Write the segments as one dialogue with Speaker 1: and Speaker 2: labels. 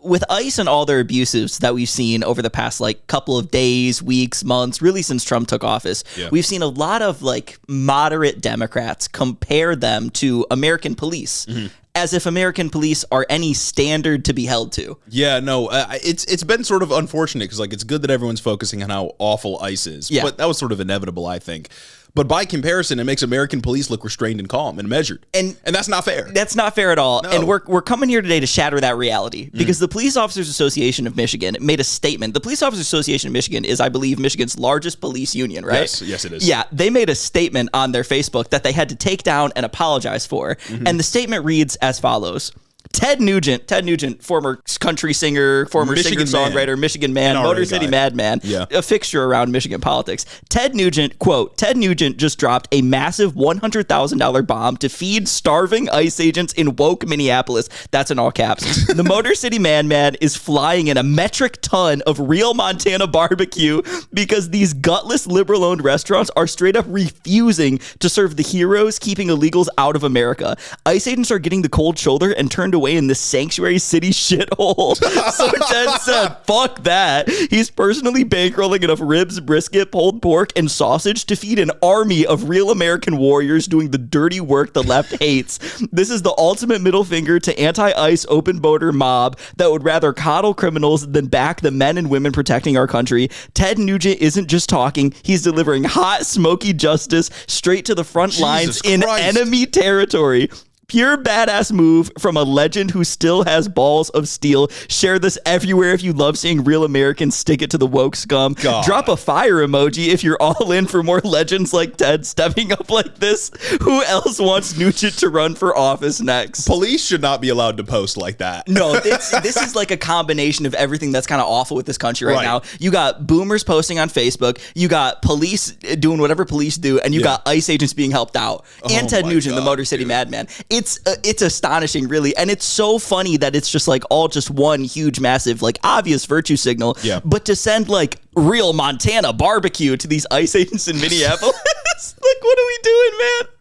Speaker 1: with ICE and all their abuses that we've seen over the past like couple of days, weeks, months, really since Trump took office, we've seen a lot of like moderate Democrats compare them to American police. As if American police are any standard to be held to.
Speaker 2: Yeah, no, it's been sort of unfortunate because like it's good that everyone's focusing on how awful ICE is, but that was sort of inevitable, I think. But by comparison, it makes American police look restrained and calm and measured. And that's not fair.
Speaker 1: That's not fair at all. No. And we're coming here today to shatter that reality because the Police Officers Association of Michigan made a statement. The Police Officers Association of Michigan is, I believe, Michigan's largest police union, right?
Speaker 2: Yes, it is.
Speaker 1: Yeah, they made a statement on their Facebook that they had to take down and apologize for. And the statement reads as follows. Ted Nugent, former country singer, former singer-songwriter, Michigan man, Motor City Madman, a fixture around Michigan politics. Ted Nugent, quote, Ted Nugent just dropped a massive $100,000 bomb to feed starving ICE agents in woke Minneapolis. That's in all caps. The Motor City Madman is flying in a metric ton of real Montana barbecue because these gutless liberal-owned restaurants are straight up refusing to serve the heroes keeping illegals out of America. ICE agents are getting the cold shoulder and turned away in this sanctuary city shithole. So Ted said, fuck that. He's personally bankrolling enough ribs, brisket, pulled pork, and sausage to feed an army of real American warriors doing the dirty work the left hates. This is the ultimate middle finger to anti-ICE open border mob that would rather coddle criminals than back the men and women protecting our country. Ted Nugent isn't just talking. He's delivering hot, smoky justice straight to the front lines in enemy territory. Pure badass move from a legend who still has balls of steel. Share this everywhere if you love seeing real Americans stick it to the woke scum. God. Drop a fire emoji if you're all in for more legends like Ted stepping up like this. Who else wants Nugent to run for office next?
Speaker 2: Police should not be allowed to post like that.
Speaker 1: No, this is like a combination of everything that's kind of awful with this country right now. You got boomers posting on Facebook. You got police doing whatever police do. And you got ICE agents being helped out. And Ted Nugent, the Motor City Madman. It's astonishing, really. And it's so funny that it's just like all just one huge, massive, like obvious virtue signal. Yeah. But to send like real Montana barbecue to these ICE agents in Minneapolis, like, what are we doing, man?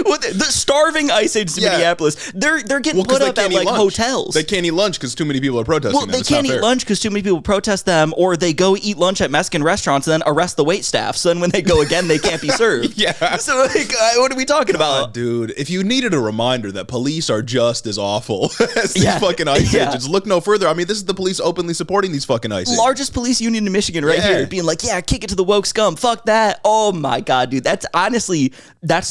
Speaker 1: Well, the starving ICE agents in Minneapolis, they're getting put up at like hotels.
Speaker 2: They can't eat lunch because too many people are protesting them.
Speaker 1: They can't eat lunch because too many people protest them, or they go eat lunch at Mexican restaurants and then arrest the wait staff. So then when they go again, they can't be served. So like, what are we talking about?
Speaker 2: Dude, if you needed a reminder that police are just as awful as these fucking ICE agents, look no further. I mean, this is the police openly supporting these fucking ICE agents.
Speaker 1: Largest police union in Michigan right here, being like, kick it to the woke scum. Fuck that. Oh my God, dude. That's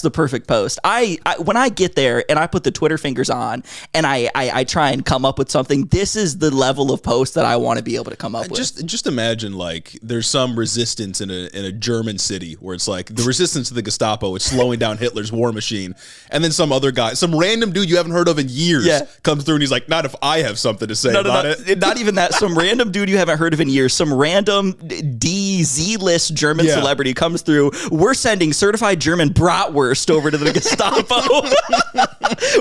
Speaker 1: the perfect post. I when I get there and I put the Twitter fingers on and I try and come up with something, this is the level of post that I want to be able to come up with.
Speaker 2: Just imagine like there's some resistance in a German city where it's like the resistance to the Gestapo is slowing down Hitler's war machine, and then some other guy, some random dude you haven't heard of in years comes through and he's like, not if I have something to say about it.
Speaker 1: Not even that. Some random dude you haven't heard of in years, some random Z-list German celebrity comes through. We're sending certified German bratwurst over to the Gestapo.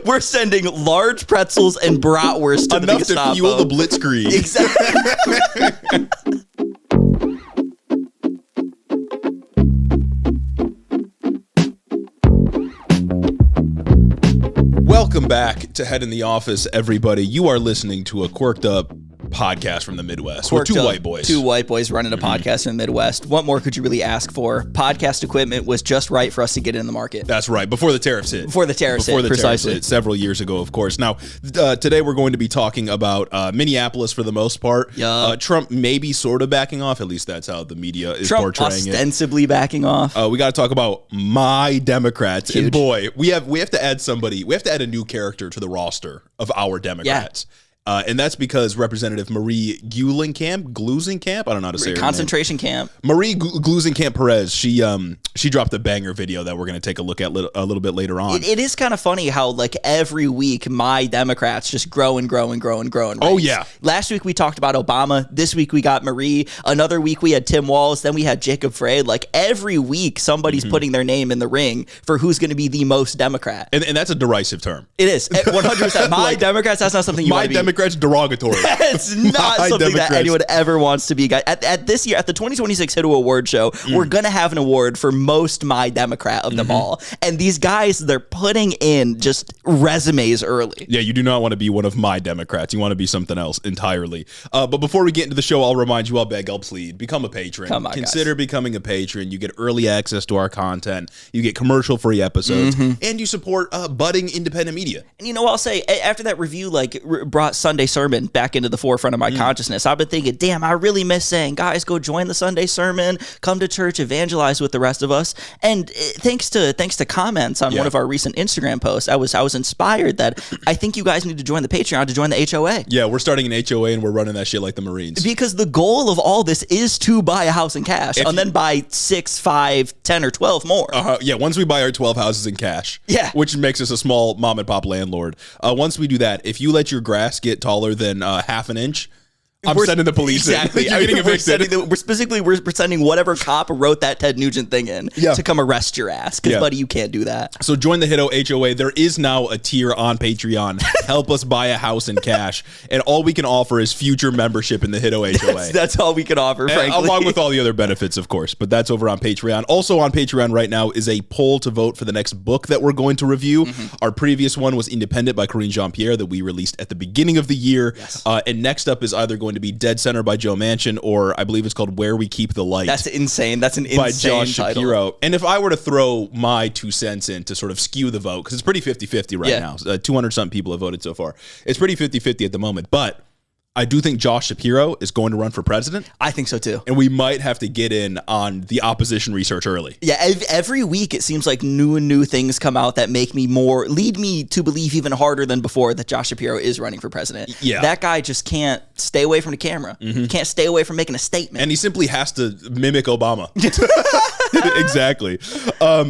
Speaker 1: We're sending large pretzels and bratwurst to the Gestapo.
Speaker 2: Enough to fuel the blitzkrieg.
Speaker 1: Exactly.
Speaker 2: Welcome back to Head in the Office, everybody. You are listening to a quirked up podcast from the Midwest. We're two white boys.
Speaker 1: Two white boys running a podcast in the Midwest. What more could you really ask for? Podcast equipment was just right for us to get in the market.
Speaker 2: That's right. Before the tariffs hit.
Speaker 1: Precisely.
Speaker 2: Several years ago, of course. Now, today we're going to be talking about Minneapolis for the most part. Trump maybe sort of backing off. At least that's how the media is portraying it.
Speaker 1: Trump ostensibly backing off.
Speaker 2: We got to talk about my Democrats. Huge. And boy, we have to add somebody. We have to add a new character to the roster of our Democrats. And that's because Representative Marie Concentrationkamp, I don't know how to say her name.
Speaker 1: Concentrationkamp.
Speaker 2: Marie Concentrationkamp Perez, she dropped a banger video that we're going to take a look at a little bit later on.
Speaker 1: It is kind of funny how like every week my Democrats just grow and grow and grow and grow.
Speaker 2: Oh yeah.
Speaker 1: Last week we talked about Obama. This week we got Marie. Another week we had Tim Walz. Then we had Jacob Frey. Like every week somebody's putting their name in the ring for who's going to be the most Democrat.
Speaker 2: And that's a derisive term.
Speaker 1: It is. 100%. My Democrats, that's not something you want to be.
Speaker 2: Democrats derogatory.
Speaker 1: It's not something
Speaker 2: Democrats.
Speaker 1: that anyone ever wants to be. At this year, at the 2026 HITO Award show, we're going to have an award for most My Democrat of them all. And these guys, they're putting in just resumes early.
Speaker 2: Yeah, you do not want to be one of My Democrats. You want to be something else entirely. But before we get into the show, I'll remind you, I'll beg, I'll plead, become a patron.
Speaker 1: Come on,
Speaker 2: Consider becoming a patron. You get early access to our content. You get commercial-free episodes. And you support budding independent media.
Speaker 1: And you know, I'll say, after that review brought Sunday sermon back into the forefront of my consciousness, I've been thinking, damn, I really miss saying, guys, go join the Sunday sermon, come to church, evangelize with the rest of us. And thanks to comments on one of our recent Instagram posts, I was inspired that I think you guys need to join the Patreon to join the HOA.
Speaker 2: Yeah, we're starting an HOA and we're running that shit like the Marines.
Speaker 1: Because the goal of all this is to buy a house in cash and then buy 6, 5, 10, or 12 more.
Speaker 2: Yeah, once we buy our 12 houses in cash, which makes us a small mom and pop landlord. Once we do that, if you let your grass get taller than half an inch, I'm sending the police
Speaker 1: exactly.
Speaker 2: in. You're getting evicted.
Speaker 1: We're sending whatever cop wrote that Ted Nugent thing in to come arrest your ass. Because, buddy, you can't do that.
Speaker 2: So join the HITO HOA. There is now a tier on Patreon. Help us buy a house in cash. And all we can offer is future membership in the HITO HOA.
Speaker 1: That's all we can offer, frankly.
Speaker 2: Along with all the other benefits, of course. But that's over on Patreon. Also on Patreon right now is a poll to vote for the next book that we're going to review. Our previous one was Independent by Corinne Jean-Pierre that we released at the beginning of the year. And next up is either going to be Dead Center by Joe Manchin, or I believe it's called Where We Keep the Light.
Speaker 1: That's insane. That's an insane
Speaker 2: by Josh
Speaker 1: title.
Speaker 2: Shapiro. And if I were to throw my 2 cents in to sort of skew the vote, because it's pretty 50-50 right now. 200-something people have voted so far. It's pretty 50-50 at the moment. But I do think Josh Shapiro is going to run for president.
Speaker 1: I think so too.
Speaker 2: And we might have to get in on the opposition research early.
Speaker 1: Yeah, every week it seems like new things come out that lead me to believe even harder than before that Josh Shapiro is running for president.
Speaker 2: Yeah.
Speaker 1: That guy just can't stay away from the camera. Can't stay away from making a statement.
Speaker 2: And he simply has to mimic Obama. Exactly.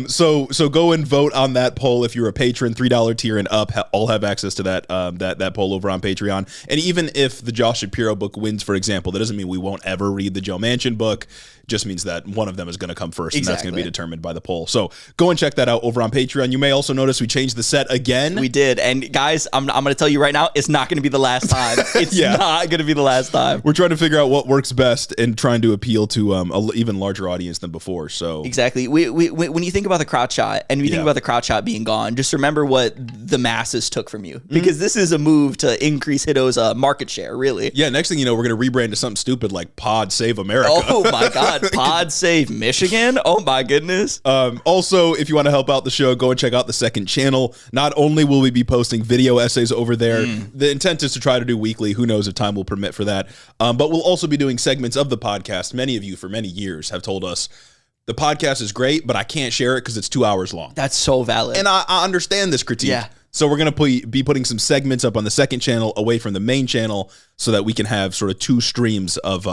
Speaker 2: So go and vote on that poll. If you're a patron, $3 tier and up, all have access to that poll over on Patreon. And even if the Josh Shapiro book wins, for example, that doesn't mean we won't ever read the Joe Manchin book. Just means that one of them is going to come first, and that's going to be determined by the poll. So go and check that out over on Patreon. You may also notice we changed the set again.
Speaker 1: We did. And guys, I'm going to tell you right now, it's not going to be the last time. It's not going to be the last time.
Speaker 2: We're trying to figure out what works best and trying to appeal to an even larger audience than before. So
Speaker 1: exactly. When you think about the crowd shot, and you think about the crowd shot being gone, just remember what the masses took from you. Because this is a move to increase HITO's market share, really.
Speaker 2: Yeah, next thing you know, we're going to rebrand to something stupid like Pod Save America.
Speaker 1: Oh, my God. Pod Save Michigan? Oh, my goodness.
Speaker 2: Also, if you want to help out the show, go and check out the second channel. Not only will we be posting video essays over there, the intent is to try to do weekly. Who knows if time will permit for that. But we'll also be doing segments of the podcast. Many of you for many years have told us, the podcast is great, but I can't share it because it's 2 hours long.
Speaker 1: That's so valid.
Speaker 2: And I understand this critique. Yeah. So we're going to be putting some segments up on the second channel away from the main channel so that we can have sort of 2 streams of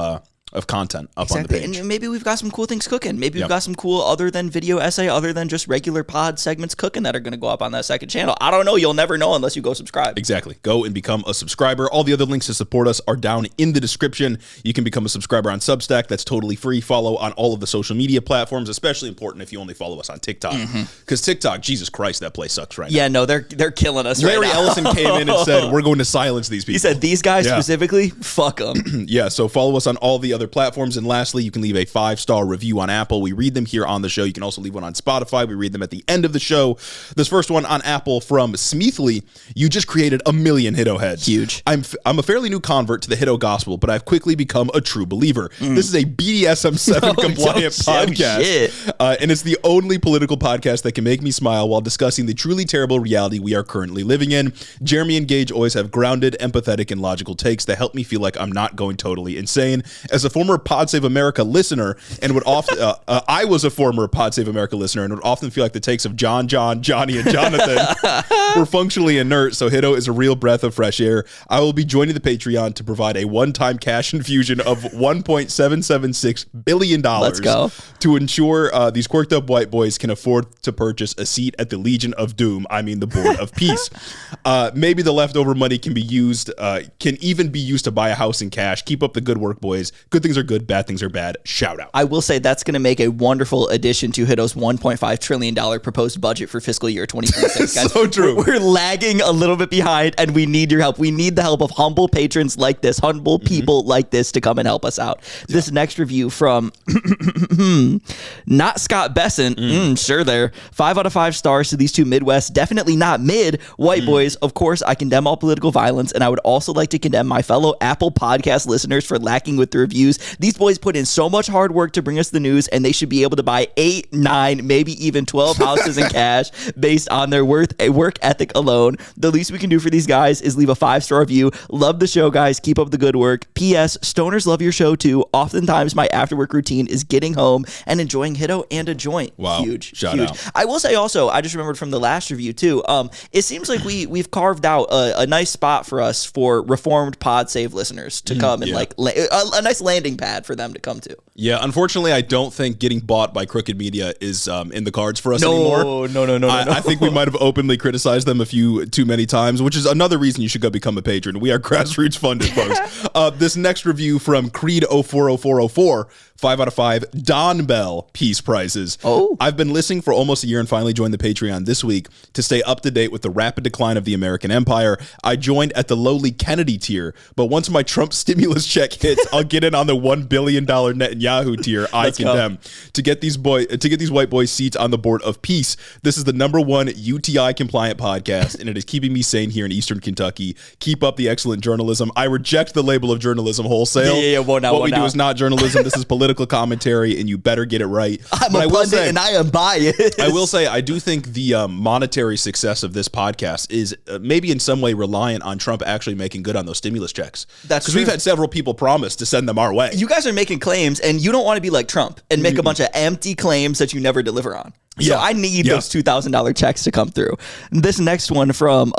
Speaker 2: content up on the page.
Speaker 1: And maybe we've got some cool things cooking. Maybe we've got some cool other than video essay, other than just regular pod segments cooking that are going to go up on that second channel. I don't know. You'll never know unless you go subscribe.
Speaker 2: Exactly. Go and become a subscriber. All the other links to support us are down in the description. You can become a subscriber on Substack. That's totally free. Follow on all of the social media platforms, especially important if you only follow us on TikTok. Because TikTok, Jesus Christ, that place sucks right now.
Speaker 1: Yeah, no, they're killing us
Speaker 2: Larry
Speaker 1: right now.
Speaker 2: Ellison came in and said, we're going to silence these people.
Speaker 1: He said, these guys specifically, fuck them.
Speaker 2: Yeah, so follow us on all the other platforms. And lastly, you can leave a 5-star review on Apple. We read them here on the show. You can also leave one on Spotify. We read them at the end of the show. This first one on Apple from Smeethley. You just created 1 million HITO heads.
Speaker 1: Huge.
Speaker 2: I'm a fairly new convert to the HITO gospel, but I've quickly become a true believer. This is a BDSM-7 compliant podcast. And it's the only political podcast that can make me smile while discussing the truly terrible reality we are currently living in. Jeremy and Gage always have grounded, empathetic, and logical takes that help me feel like I'm not going totally insane. As a former Pod Save America listener, and would often I was a former Pod Save America listener and would often feel like the takes of John, Johnny, and Jonathan were functionally inert, so HITO is a real breath of fresh air. I will be joining the Patreon to provide a one-time cash infusion of $1.776 billion.
Speaker 1: Let's go.
Speaker 2: To ensure these quirked up white boys can afford to purchase a seat at the Legion of Doom, the Board of Peace. Maybe the leftover money can even be used to buy a house in cash. Keep up the good work, boys. Good Good things are good, bad things are bad. Shout out.
Speaker 1: I will say that's going to make a wonderful addition to HITO's $1.5 trillion proposed budget for fiscal year 2026, guys.
Speaker 2: So true.
Speaker 1: We're lagging a little bit behind, and we need your help. We need the help of humble patrons like this, humble people like this to come and help us out. Yeah. This next review from not Scott Besson. Sure there. 5 out of 5 stars to these two Midwest, definitely not mid, white boys. Of course, I condemn all political violence, and I would also like to condemn my fellow Apple Podcast listeners for lacking with the reviews. These boys put in so much hard work to bring us the news, and they should be able to buy 8, 9, maybe even 12 houses in cash based on their work ethic alone. The least we can do for these guys is leave a 5-star review. Love the show, guys. Keep up the good work. P.S. Stoners love your show too. Oftentimes, my after-work routine is getting home and enjoying HITO and a joint.
Speaker 2: Wow.
Speaker 1: Huge.
Speaker 2: Shout out.
Speaker 1: I will say also, I just remembered from the last review too, it seems like we've carved out a nice spot for us for reformed pod save listeners to come and a nice landing pad for them to come to.
Speaker 2: Yeah, unfortunately, I don't think getting bought by Crooked Media is in the cards for us anymore.
Speaker 1: No.
Speaker 2: I think we might have openly criticized them a few too many times, which is another reason you should go become a patron. We are grassroots funded, folks. This next review from Creed 040404, 5 out of 5 Don Bell Peace Prizes.
Speaker 1: Oh.
Speaker 2: I've been listening for almost a year and finally joined the Patreon this week to stay up to date with the rapid decline of the American empire. I joined at the lowly Kennedy tier, but once my Trump stimulus check hits, I'll get in on the $1 billion Netanyahu tier. I condemn. To get these white boys seats on the board of peace. This is the #1 UTI compliant podcast, and it is keeping me sane here in Eastern Kentucky. Keep up the excellent journalism. I reject the label of journalism wholesale.
Speaker 1: Yeah.
Speaker 2: What we do is not journalism. This is political commentary, and you better get it right.
Speaker 1: I'm a pundit, and I am biased.
Speaker 2: I will say, I do think the monetary success of this podcast is maybe in some way reliant on Trump actually making good on those stimulus checks.
Speaker 1: That's
Speaker 2: because we've had several people promise to send them our way.
Speaker 1: You guys are making claims, and you don't want to be like Trump and make a bunch of empty claims that you never deliver on. So I need those $2,000 checks to come through. This next one from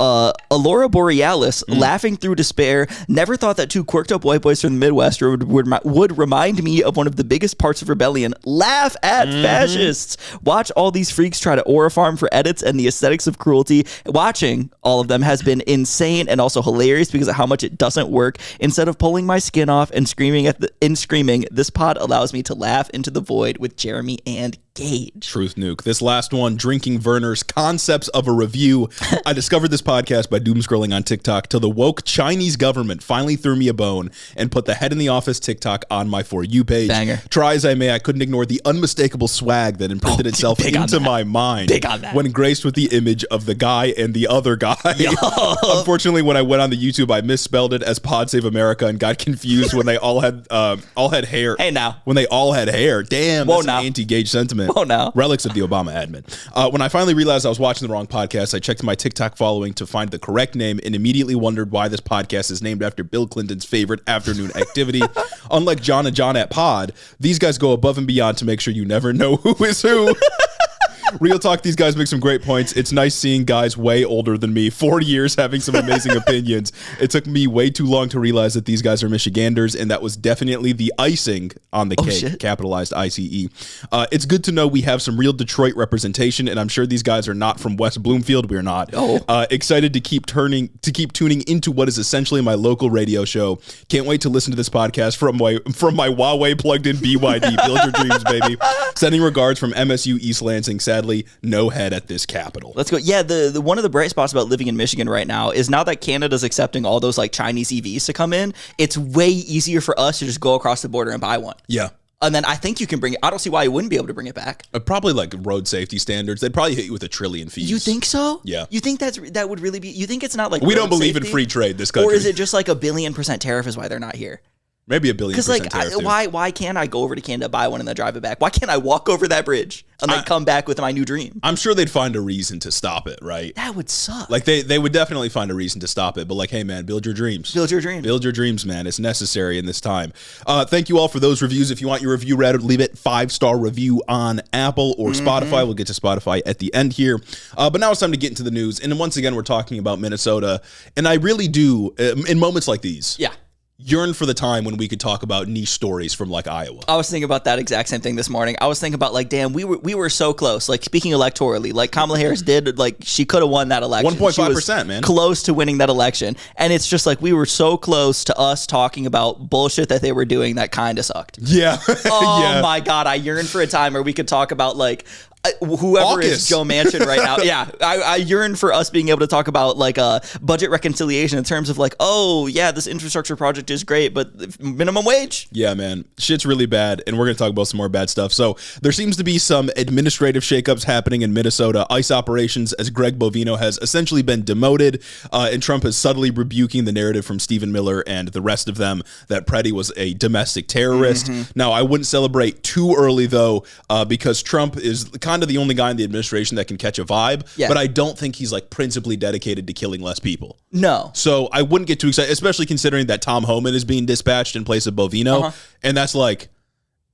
Speaker 1: Alora Borealis, laughing through despair. Never thought that two quirked up white boys from the Midwest would remind me of one of the biggest parts of rebellion. Laugh at fascists. Watch all these freaks try to aura farm for edits and the aesthetics of cruelty. Watching all of them has been insane and also hilarious because of how much it doesn't work. Instead of pulling my skin off and screaming this pod allows me to laugh into the void with Jeremy and Gage.
Speaker 2: Truth nuke. This last one, Drinking Werner's Concepts of a Review. I discovered this podcast by doom scrolling on TikTok till the woke Chinese government finally threw me a bone and put the Head in the Office TikTok on my For You page.
Speaker 1: Banger.
Speaker 2: Try as I may, I couldn't ignore the unmistakable swag that imprinted itself into my mind when graced with the image of the guy and the other guy. Unfortunately, when I went on the YouTube, I misspelled it as Pod Save America and got confused when they all had hair.
Speaker 1: Hey, now.
Speaker 2: When they all had hair. Damn, that's an anti-Gage sentiment.
Speaker 1: Oh, no.
Speaker 2: Relics of the Obama admin. When I finally realized I was watching the wrong podcast, I checked my TikTok following to find the correct name and immediately wondered why this podcast is named after Bill Clinton's favorite afternoon activity. Unlike John and John at Pod, these guys go above and beyond to make sure you never know who is who. Real talk, these guys make some great points. It's nice seeing guys way older than me, 40 years, having some amazing opinions. It took me way too long to realize that these guys are Michiganders, and that was definitely the icing on the cake, shit. Capitalized ICE. It's good to know we have some real Detroit representation, and I'm sure these guys are not from West Bloomfield. We're not. Excited to keep tuning into what is essentially my local radio show. Can't wait to listen to this podcast from my Huawei plugged-in BYD. Build your dreams, baby. Sending regards from MSU East Lansing. Sadly, no head at this capital.
Speaker 1: Let's go. Yeah, the one of the bright spots about living in Michigan right now is now that Canada's accepting all those like Chinese EVs to come in, it's way easier for us to just go across the border and buy one.
Speaker 2: Yeah.
Speaker 1: And then I think you can bring it. I don't see why you wouldn't be able to bring it back.
Speaker 2: Probably like road safety standards. They'd probably hit you with $1 trillion fees.
Speaker 1: You think so?
Speaker 2: Yeah.
Speaker 1: You think that would really be? You think it's not like
Speaker 2: we don't believe in free trade this country,
Speaker 1: or is it just like $1 billion % tariff is why they're not here?
Speaker 2: Maybe $1 billion.
Speaker 1: Because why can't I go over to Canada, buy one, and then drive it back? Why can't I walk over that bridge and then come back with my new dream?
Speaker 2: I'm sure they'd find a reason to stop it, right?
Speaker 1: That would suck.
Speaker 2: Like they would definitely find a reason to stop it. But like, hey man, build your dreams.
Speaker 1: Build your dreams.
Speaker 2: Build your dreams, man. It's necessary in this time. Thank you all for those reviews. If you want your review read, leave it 5-star review on Apple or Spotify. We'll get to Spotify at the end here. But now it's time to get into the news. And once again, we're talking about Minnesota. And I really do, in moments like these.
Speaker 1: Yeah.
Speaker 2: yearn for the time when we could talk about niche stories from like Iowa.
Speaker 1: I was thinking about that exact same thing this morning. I was thinking about like, damn, we were so close. Like speaking electorally, like Kamala Harris did, like she could have won that election.
Speaker 2: 1.5%, man.
Speaker 1: Close to winning that election. And it's just like we were so close to us talking about bullshit that they were doing that kind of sucked.
Speaker 2: Yeah.
Speaker 1: Oh my God. I yearn for a time where we could talk about like whoever is Joe Manchin right now. Yeah. I yearn for us being able to talk about like a budget reconciliation in terms of like, oh yeah, this infrastructure project is great, but minimum wage.
Speaker 2: Yeah, man. Shit's really bad. And we're going to talk about some more bad stuff. So there seems to be some administrative shakeups happening in Minnesota. ICE operations, as Greg Bovino has essentially been demoted. And Trump is subtly rebuking the narrative from Stephen Miller and the rest of them that Preddy was a domestic terrorist. Now, I wouldn't celebrate too early though, because Trump is kind of the only guy in the administration that can catch a vibe, but I don't think he's like principally dedicated to killing less people.
Speaker 1: No.
Speaker 2: So I wouldn't get too excited, especially considering that Tom Homan is being dispatched in place of Bovino, and that's like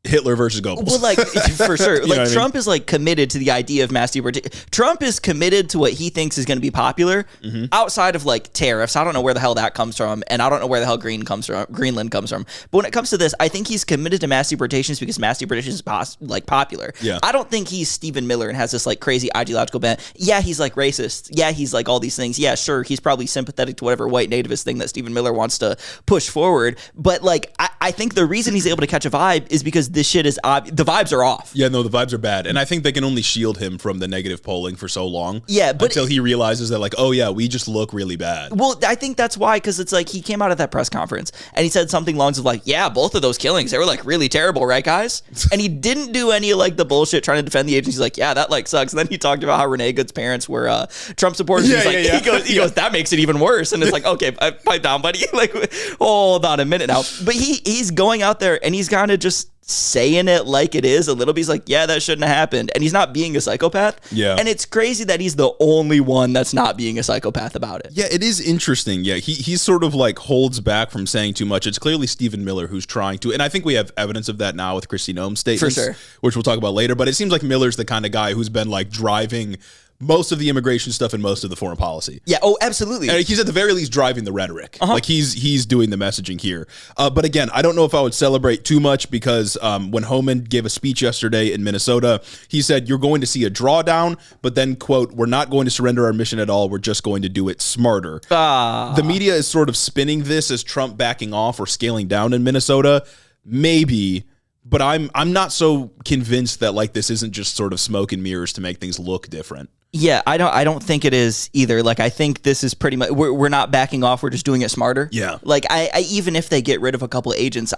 Speaker 2: Hitler versus Goebbels.
Speaker 1: Well, like, for sure. Like, Trump
Speaker 2: I mean?
Speaker 1: Is, like, committed to the idea of mass deportation. Trump is committed to what he thinks is going to be popular outside of, like, tariffs. I don't know where the hell that comes from, and I don't know where the hell Greenland comes from. But when it comes to this, I think he's committed to mass deportations because mass deportation is, popular.
Speaker 2: Yeah.
Speaker 1: I don't think he's Stephen Miller and has this, like, crazy ideological bent. Yeah, he's, like, racist. Yeah, he's, like, all these things. Yeah, sure, he's probably sympathetic to whatever white nativist thing that Stephen Miller wants to push forward. But, like, I think the reason he's able to catch a vibe is because this shit is obvious. The vibes are off.
Speaker 2: Yeah, no, the vibes are bad. And I think they can only shield him from the negative polling for so long.
Speaker 1: Yeah, but
Speaker 2: until he realizes that, like, oh yeah, we just look really bad.
Speaker 1: Well, I think that's why, because it's like he came out at that press conference and he said something along the lines of like, yeah, both of those killings, they were like really terrible, right, guys? And he didn't do any like the bullshit trying to defend the agency. He's like, yeah, that like sucks. And then he talked about how Renee Good's parents were Trump supporters. He goes, that makes it even worse. And it's like, okay, pipe down, buddy. Like, hold on a minute now. But he's going out there and he's kind of just saying it like it is a little bit. He's like, yeah, that shouldn't have happened. And he's not being a psychopath.
Speaker 2: Yeah.
Speaker 1: And it's crazy that he's the only one that's not being a psychopath about it.
Speaker 2: Yeah, it is interesting. Yeah, he sort of like holds back from saying too much. It's clearly Stephen Miller who's trying to, and I think we have evidence of that now with Kristi Noem's statements,
Speaker 1: for sure,
Speaker 2: which we'll talk about later. But it seems like Miller's the kind of guy who's been like driving most of the immigration stuff and most of the foreign policy.
Speaker 1: Yeah, oh, absolutely.
Speaker 2: And he's at the very least driving the rhetoric. Like he's doing the messaging here. But again, I don't know if I would celebrate too much because when Homan gave a speech yesterday in Minnesota, he said, you're going to see a drawdown, but then, quote, we're not going to surrender our mission at all. We're just going to do it smarter. The media is sort of spinning this as Trump backing off or scaling down in Minnesota. Maybe. But I'm not so convinced that like this isn't just sort of smoke and mirrors to make things look different.
Speaker 1: Yeah, I don't think it is either. Like, I think this is pretty much, we're not backing off, we're just doing it smarter.
Speaker 2: Yeah.
Speaker 1: Like, I even if they get rid of a couple of agents,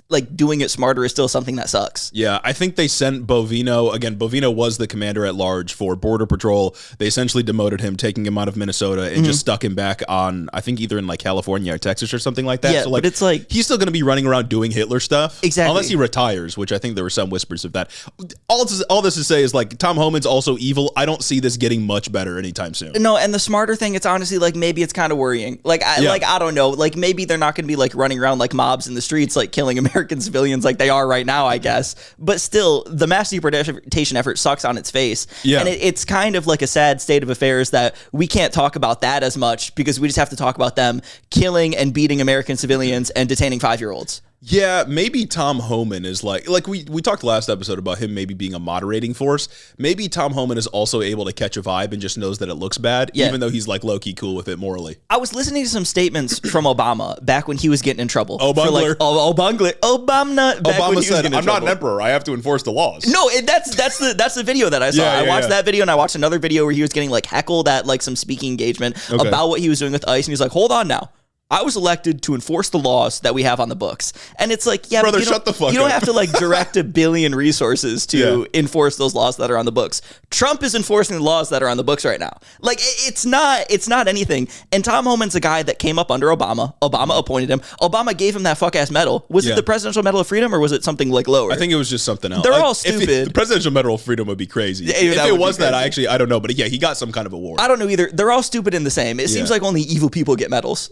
Speaker 1: like doing it smarter is still something that sucks.
Speaker 2: Yeah, I think they sent Bovino. Again, Bovino was the commander at large for Border Patrol. They essentially demoted him, taking him out of Minnesota and just stuck him back on, I think, either in like California or Texas or something like that.
Speaker 1: Yeah,
Speaker 2: so like,
Speaker 1: but it's like,
Speaker 2: he's still going to be running around doing Hitler stuff.
Speaker 1: Exactly.
Speaker 2: Unless he retires, which I think there were some whispers of that. All this to say is like, Tom Homan's also evil. I don't see this getting much better anytime soon.
Speaker 1: No, and the smarter thing, it's honestly like maybe it's kind of worrying. Like, I don't know. Like, maybe they're not going to be like running around like mobs in the streets, like killing American civilians like they are right now, I guess. But still, the mass deportation effort sucks on its face.
Speaker 2: Yeah.
Speaker 1: And it's kind of like a sad state of affairs that we can't talk about that as much because we just have to talk about them killing and beating American civilians and detaining 5-year-olds.
Speaker 2: Yeah, maybe Tom Homan is like we talked last episode about him maybe being a moderating force. Maybe Tom Homan is also able to catch a vibe and just knows that it looks bad, even though he's like low-key cool with it morally.
Speaker 1: I was listening to some statements from Obama back when he was getting in trouble.
Speaker 2: Obama said, I'm not an emperor. I have to enforce the laws.
Speaker 1: No, that's the video that I saw. I watched that video and I watched another video where he was getting like heckled at like some speaking engagement about what he was doing with ICE. And he's like, hold on now. I was elected to enforce the laws that we have on the books. And it's like, yeah,
Speaker 2: brother, shut the fuck up.
Speaker 1: You don't have to like direct $1 billion resources to enforce those laws that are on the books. Trump is enforcing the laws that are on the books right now. Like, it's not anything. And Tom Homan's a guy that came up under Obama. Obama appointed him. Obama gave him that fuck ass medal. Was it the Presidential Medal of Freedom or was it something like lower?
Speaker 2: I think it was just something else.
Speaker 1: They're all stupid.
Speaker 2: The Presidential Medal of Freedom would be crazy. If it was that, I don't know. But yeah, he got some kind of award.
Speaker 1: I don't know either. They're all stupid in the same. It seems like only evil people get medals.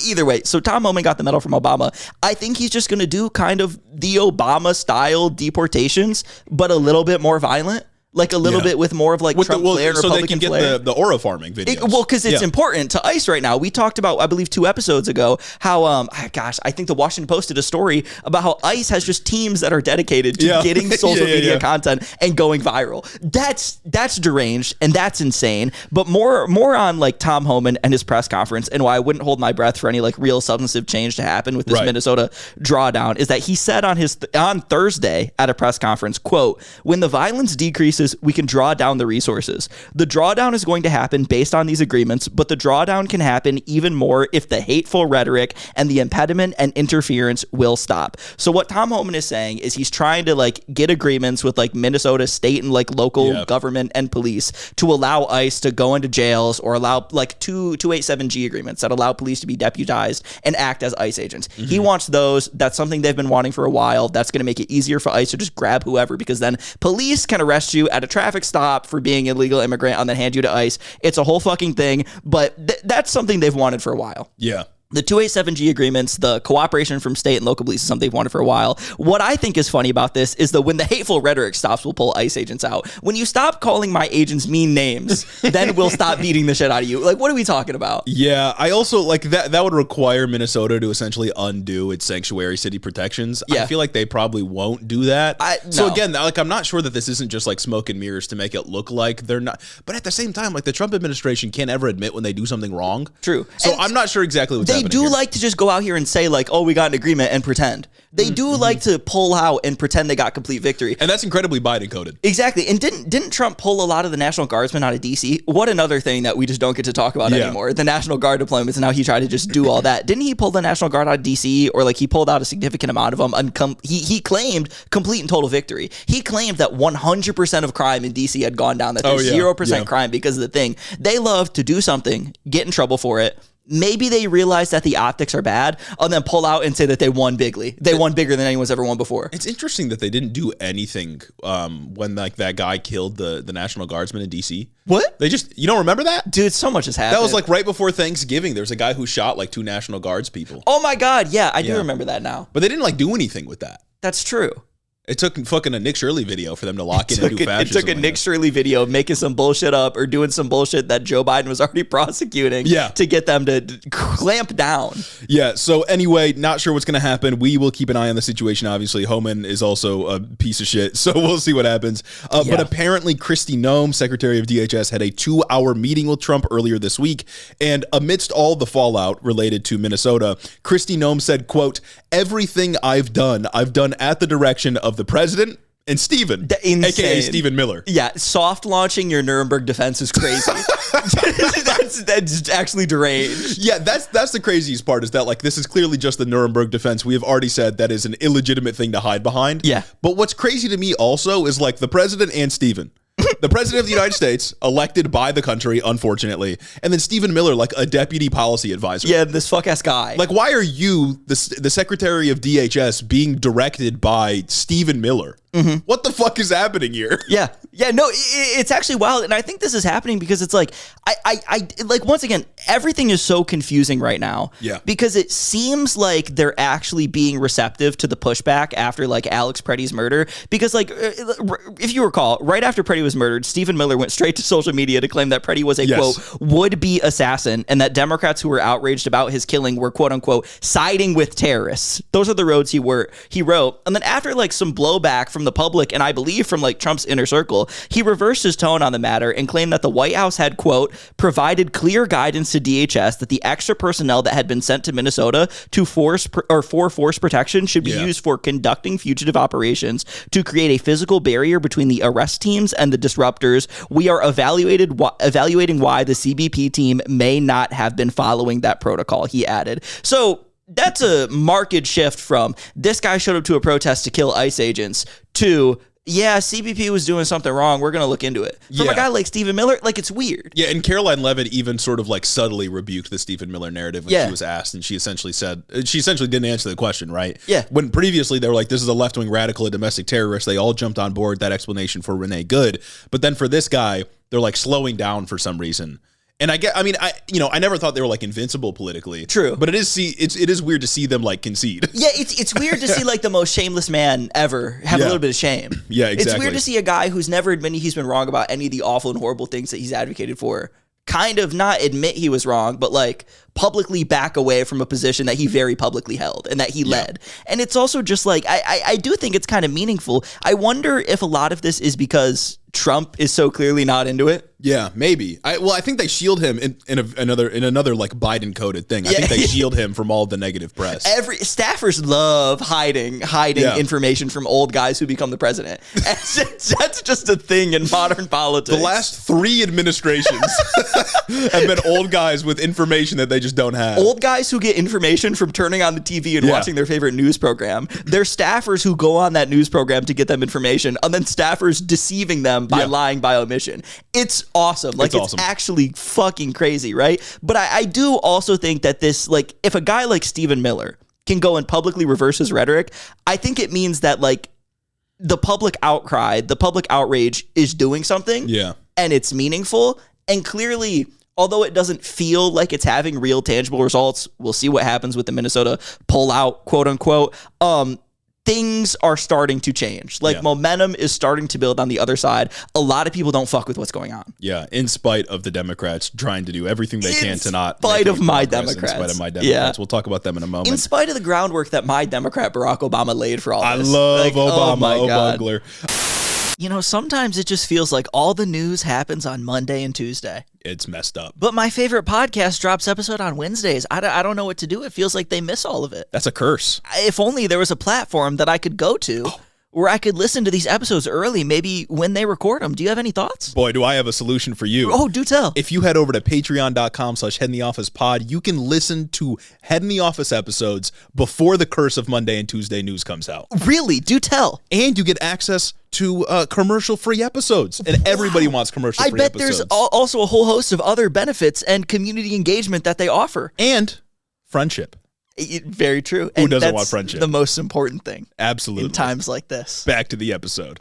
Speaker 1: Either way. So Tom Homan got the medal from Obama. I think he's just going to do kind of the Obama-style deportations, but a little bit more violent. like a little bit with more of like Trump flair and Republican flair.
Speaker 2: So they can get the aura farming videos.
Speaker 1: Because it's important to ICE right now. We talked about, I believe 2 episodes ago, how, I think the Washington Post did a story about how ICE has just teams that are dedicated to getting social media content and going viral. That's deranged and that's insane. But more on like Tom Homan and his press conference, and why I wouldn't hold my breath for any like real substantive change to happen with this Minnesota drawdown, is that he said on Thursday at a press conference, quote, "When the violence decreases, we can draw down the resources. The drawdown is going to happen based on these agreements, but the drawdown can happen even more if the hateful rhetoric and the impediment and interference will stop." So what Tom Homan is saying is he's trying to like get agreements with like Minnesota state and like local government and police to allow ICE to go into jails, or allow like 287G agreements that allow police to be deputized and act as ICE agents. He wants those. That's something they've been wanting for a while. That's going to make it easier for ICE to just grab whoever, because then police can arrest you at a traffic stop for being an illegal immigrant and then hand you to ICE. It's a whole fucking thing, but that's something they've wanted for a while.
Speaker 2: Yeah.
Speaker 1: The 287G agreements, the cooperation from state and local police is something they've wanted for a while. What I think is funny about this is that when the hateful rhetoric stops, we'll pull ICE agents out. When you stop calling my agents mean names, then we'll stop beating the shit out of you. Like, what are we talking about?
Speaker 2: Yeah, I also like that would require Minnesota to essentially undo its sanctuary city protections. Yeah. I feel like they probably won't do that. So again, like, I'm not sure that this isn't just like smoke and mirrors to make it look like they're not. But at the same time, like, the Trump administration can't ever admit when they do something wrong.
Speaker 1: True.
Speaker 2: So I'm not sure exactly what's happening.
Speaker 1: They do like to just go out here and say like, oh, we got an agreement, and pretend. They do like to pull out and pretend they got complete victory.
Speaker 2: And that's incredibly Biden coded.
Speaker 1: Exactly. And didn't Trump pull a lot of the National Guardsmen out of DC? What another thing that we just don't get to talk about anymore. The National Guard deployments, and how he tried to just do all that. Didn't he pull the National Guard out of DC, or like he pulled out a significant amount of them? He claimed complete and total victory. He claimed that 100% of crime in DC had gone down, that there's 0% crime because of the thing. They love to do something, get in trouble for it. Maybe they realize that the optics are bad, and then pull out and say that they won bigly. They won bigger than anyone's ever won before.
Speaker 2: It's interesting that they didn't do anything when like that guy killed the National Guardsman in DC.
Speaker 1: What?
Speaker 2: They just, you don't remember that?
Speaker 1: Dude, so much has happened.
Speaker 2: That was like right before Thanksgiving. There was a guy who shot like 2 National Guards people.
Speaker 1: Oh my God, yeah, I do remember that now.
Speaker 2: But they didn't like do anything with that.
Speaker 1: That's true.
Speaker 2: It took fucking a Nick Shirley video for them to lock in and do fascism.
Speaker 1: It took a Nick Shirley video making some bullshit up, or doing some bullshit that Joe Biden was already prosecuting to get them to clamp down.
Speaker 2: Yeah, so anyway, not sure what's going to happen. We will keep an eye on the situation, obviously. Homan is also a piece of shit, so we'll see what happens. But apparently, Kristi Noem, Secretary of DHS, had a 2-hour meeting with Trump earlier this week, and amidst all the fallout related to Minnesota, Kristi Noem said, quote, "Everything I've done at the direction of the president and Stephen, aka Stephen Miller."
Speaker 1: Yeah, soft launching your Nuremberg defense is crazy. that's actually deranged.
Speaker 2: Yeah, that's the craziest part, is that like this is clearly just the Nuremberg defense. We have already said that is an illegitimate thing to hide behind.
Speaker 1: Yeah.
Speaker 2: But what's crazy to me also is like the president and Stephen. The president of the United States, elected by the country, unfortunately, and then Stephen Miller, like a deputy policy advisor.
Speaker 1: Yeah, this fuck-ass guy.
Speaker 2: Like, why are you, the Secretary of DHS, being directed by Stephen Miller? What the fuck is happening here?
Speaker 1: Yeah, no, it's actually wild, and I think this is happening because it's like, I like, once again, everything is so confusing right now.
Speaker 2: Yeah.
Speaker 1: Because it seems like they're actually being receptive to the pushback after like Alex Preddy's murder. Because like, if you recall, right after Preddy was murdered, Stephen Miller went straight to social media to claim that Preddy was a quote would-be assassin, and that Democrats who were outraged about his killing were quote unquote siding with terrorists. Those are the roads he wrote. And then after like some blowback from the public, and I believe from like Trump's inner circle, he reversed his tone on the matter and claimed that the White House had, quote, provided clear guidance to DHS that the extra personnel that had been sent to Minnesota for force protection should be used for conducting fugitive operations to create a physical barrier between the arrest teams and the disruptors. We are evaluating why the CBP team may not have been following that protocol, he added. So that's a marked shift from this guy showed up to a protest to kill ICE agents to, yeah, CBP was doing something wrong, we're going to look into it. From a guy like Stephen Miller, like, it's weird.
Speaker 2: Yeah, and Caroline Leavitt even sort of like subtly rebuked the Stephen Miller narrative when she was asked, and she essentially didn't answer the question, right?
Speaker 1: Yeah.
Speaker 2: When previously they were like, this is a left-wing radical, a domestic terrorist, they all jumped on board that explanation for Renee Good. But then for this guy, they're like slowing down for some reason. And I never thought they were like invincible politically.
Speaker 1: True.
Speaker 2: But it is weird to see them like concede.
Speaker 1: Yeah, it's weird to see like the most shameless man ever have a little bit of shame.
Speaker 2: Yeah, exactly.
Speaker 1: It's weird to see a guy who's never admitted he's been wrong about any of the awful and horrible things that he's advocated for kind of not admit he was wrong, but like publicly back away from a position that he very publicly held and that he led. And it's also just like, I do think it's kind of meaningful. I wonder if a lot of this is because Trump is so clearly not into it.
Speaker 2: Yeah, maybe. I think they shield him in another like Biden coded thing. I think they shield him from all the negative press.
Speaker 1: Staffers love hiding information from old guys who become the president. That's just a thing in modern politics.
Speaker 2: The last 3 administrations have been old guys with information that they just don't have.
Speaker 1: Old guys who get information from turning on the TV and watching their favorite news program. They're staffers who go on that news program to get them information, and then staffers deceiving them by lying by omission. It's awesome. Like, it's actually fucking crazy, right? But I do also think that this, like, if a guy like Stephen Miller can go and publicly reverse his rhetoric, I think it means that, like, the public outcry, the public outrage is doing something. Yeah. And it's meaningful. And clearly, although it doesn't feel like it's having real tangible results, we'll see what happens with the Minnesota pullout, quote unquote. Things are starting to change. Like, momentum is starting to build on the other side. A lot of people don't fuck with what's going on.
Speaker 2: Yeah, in spite of the Democrats trying to do everything they can to not.
Speaker 1: In spite of my Democrats.
Speaker 2: In spite of my Democrats. Yeah. We'll talk about them in a moment.
Speaker 1: In spite of the groundwork that my Democrat Barack Obama laid for all this.
Speaker 2: I love Obama, Bugler.
Speaker 1: You know, sometimes it just feels like all the news happens on Monday and Tuesday.
Speaker 2: It's messed up.
Speaker 1: But my favorite podcast drops episode on Wednesdays. I don't know what to do. It feels like they miss all of it.
Speaker 2: That's a curse.
Speaker 1: If only there was a platform that I could go to where I could listen to these episodes early, maybe when they record them. Do you have any thoughts?
Speaker 2: Boy, do I have a solution for you.
Speaker 1: Oh, do tell.
Speaker 2: If you head over to patreon.com/headintheofficepod, you can listen to Head in the Office episodes before the curse of Monday and Tuesday news comes out.
Speaker 1: Really? Do tell.
Speaker 2: And you get access to commercial-free episodes. And everybody wants commercial-free episodes.
Speaker 1: I bet there's also a whole host of other benefits and community engagement that they offer.
Speaker 2: And friendship.
Speaker 1: Very true.
Speaker 2: Who doesn't want friendship?
Speaker 1: The most important thing.
Speaker 2: Absolutely.
Speaker 1: In times like this.
Speaker 2: Back to the episode.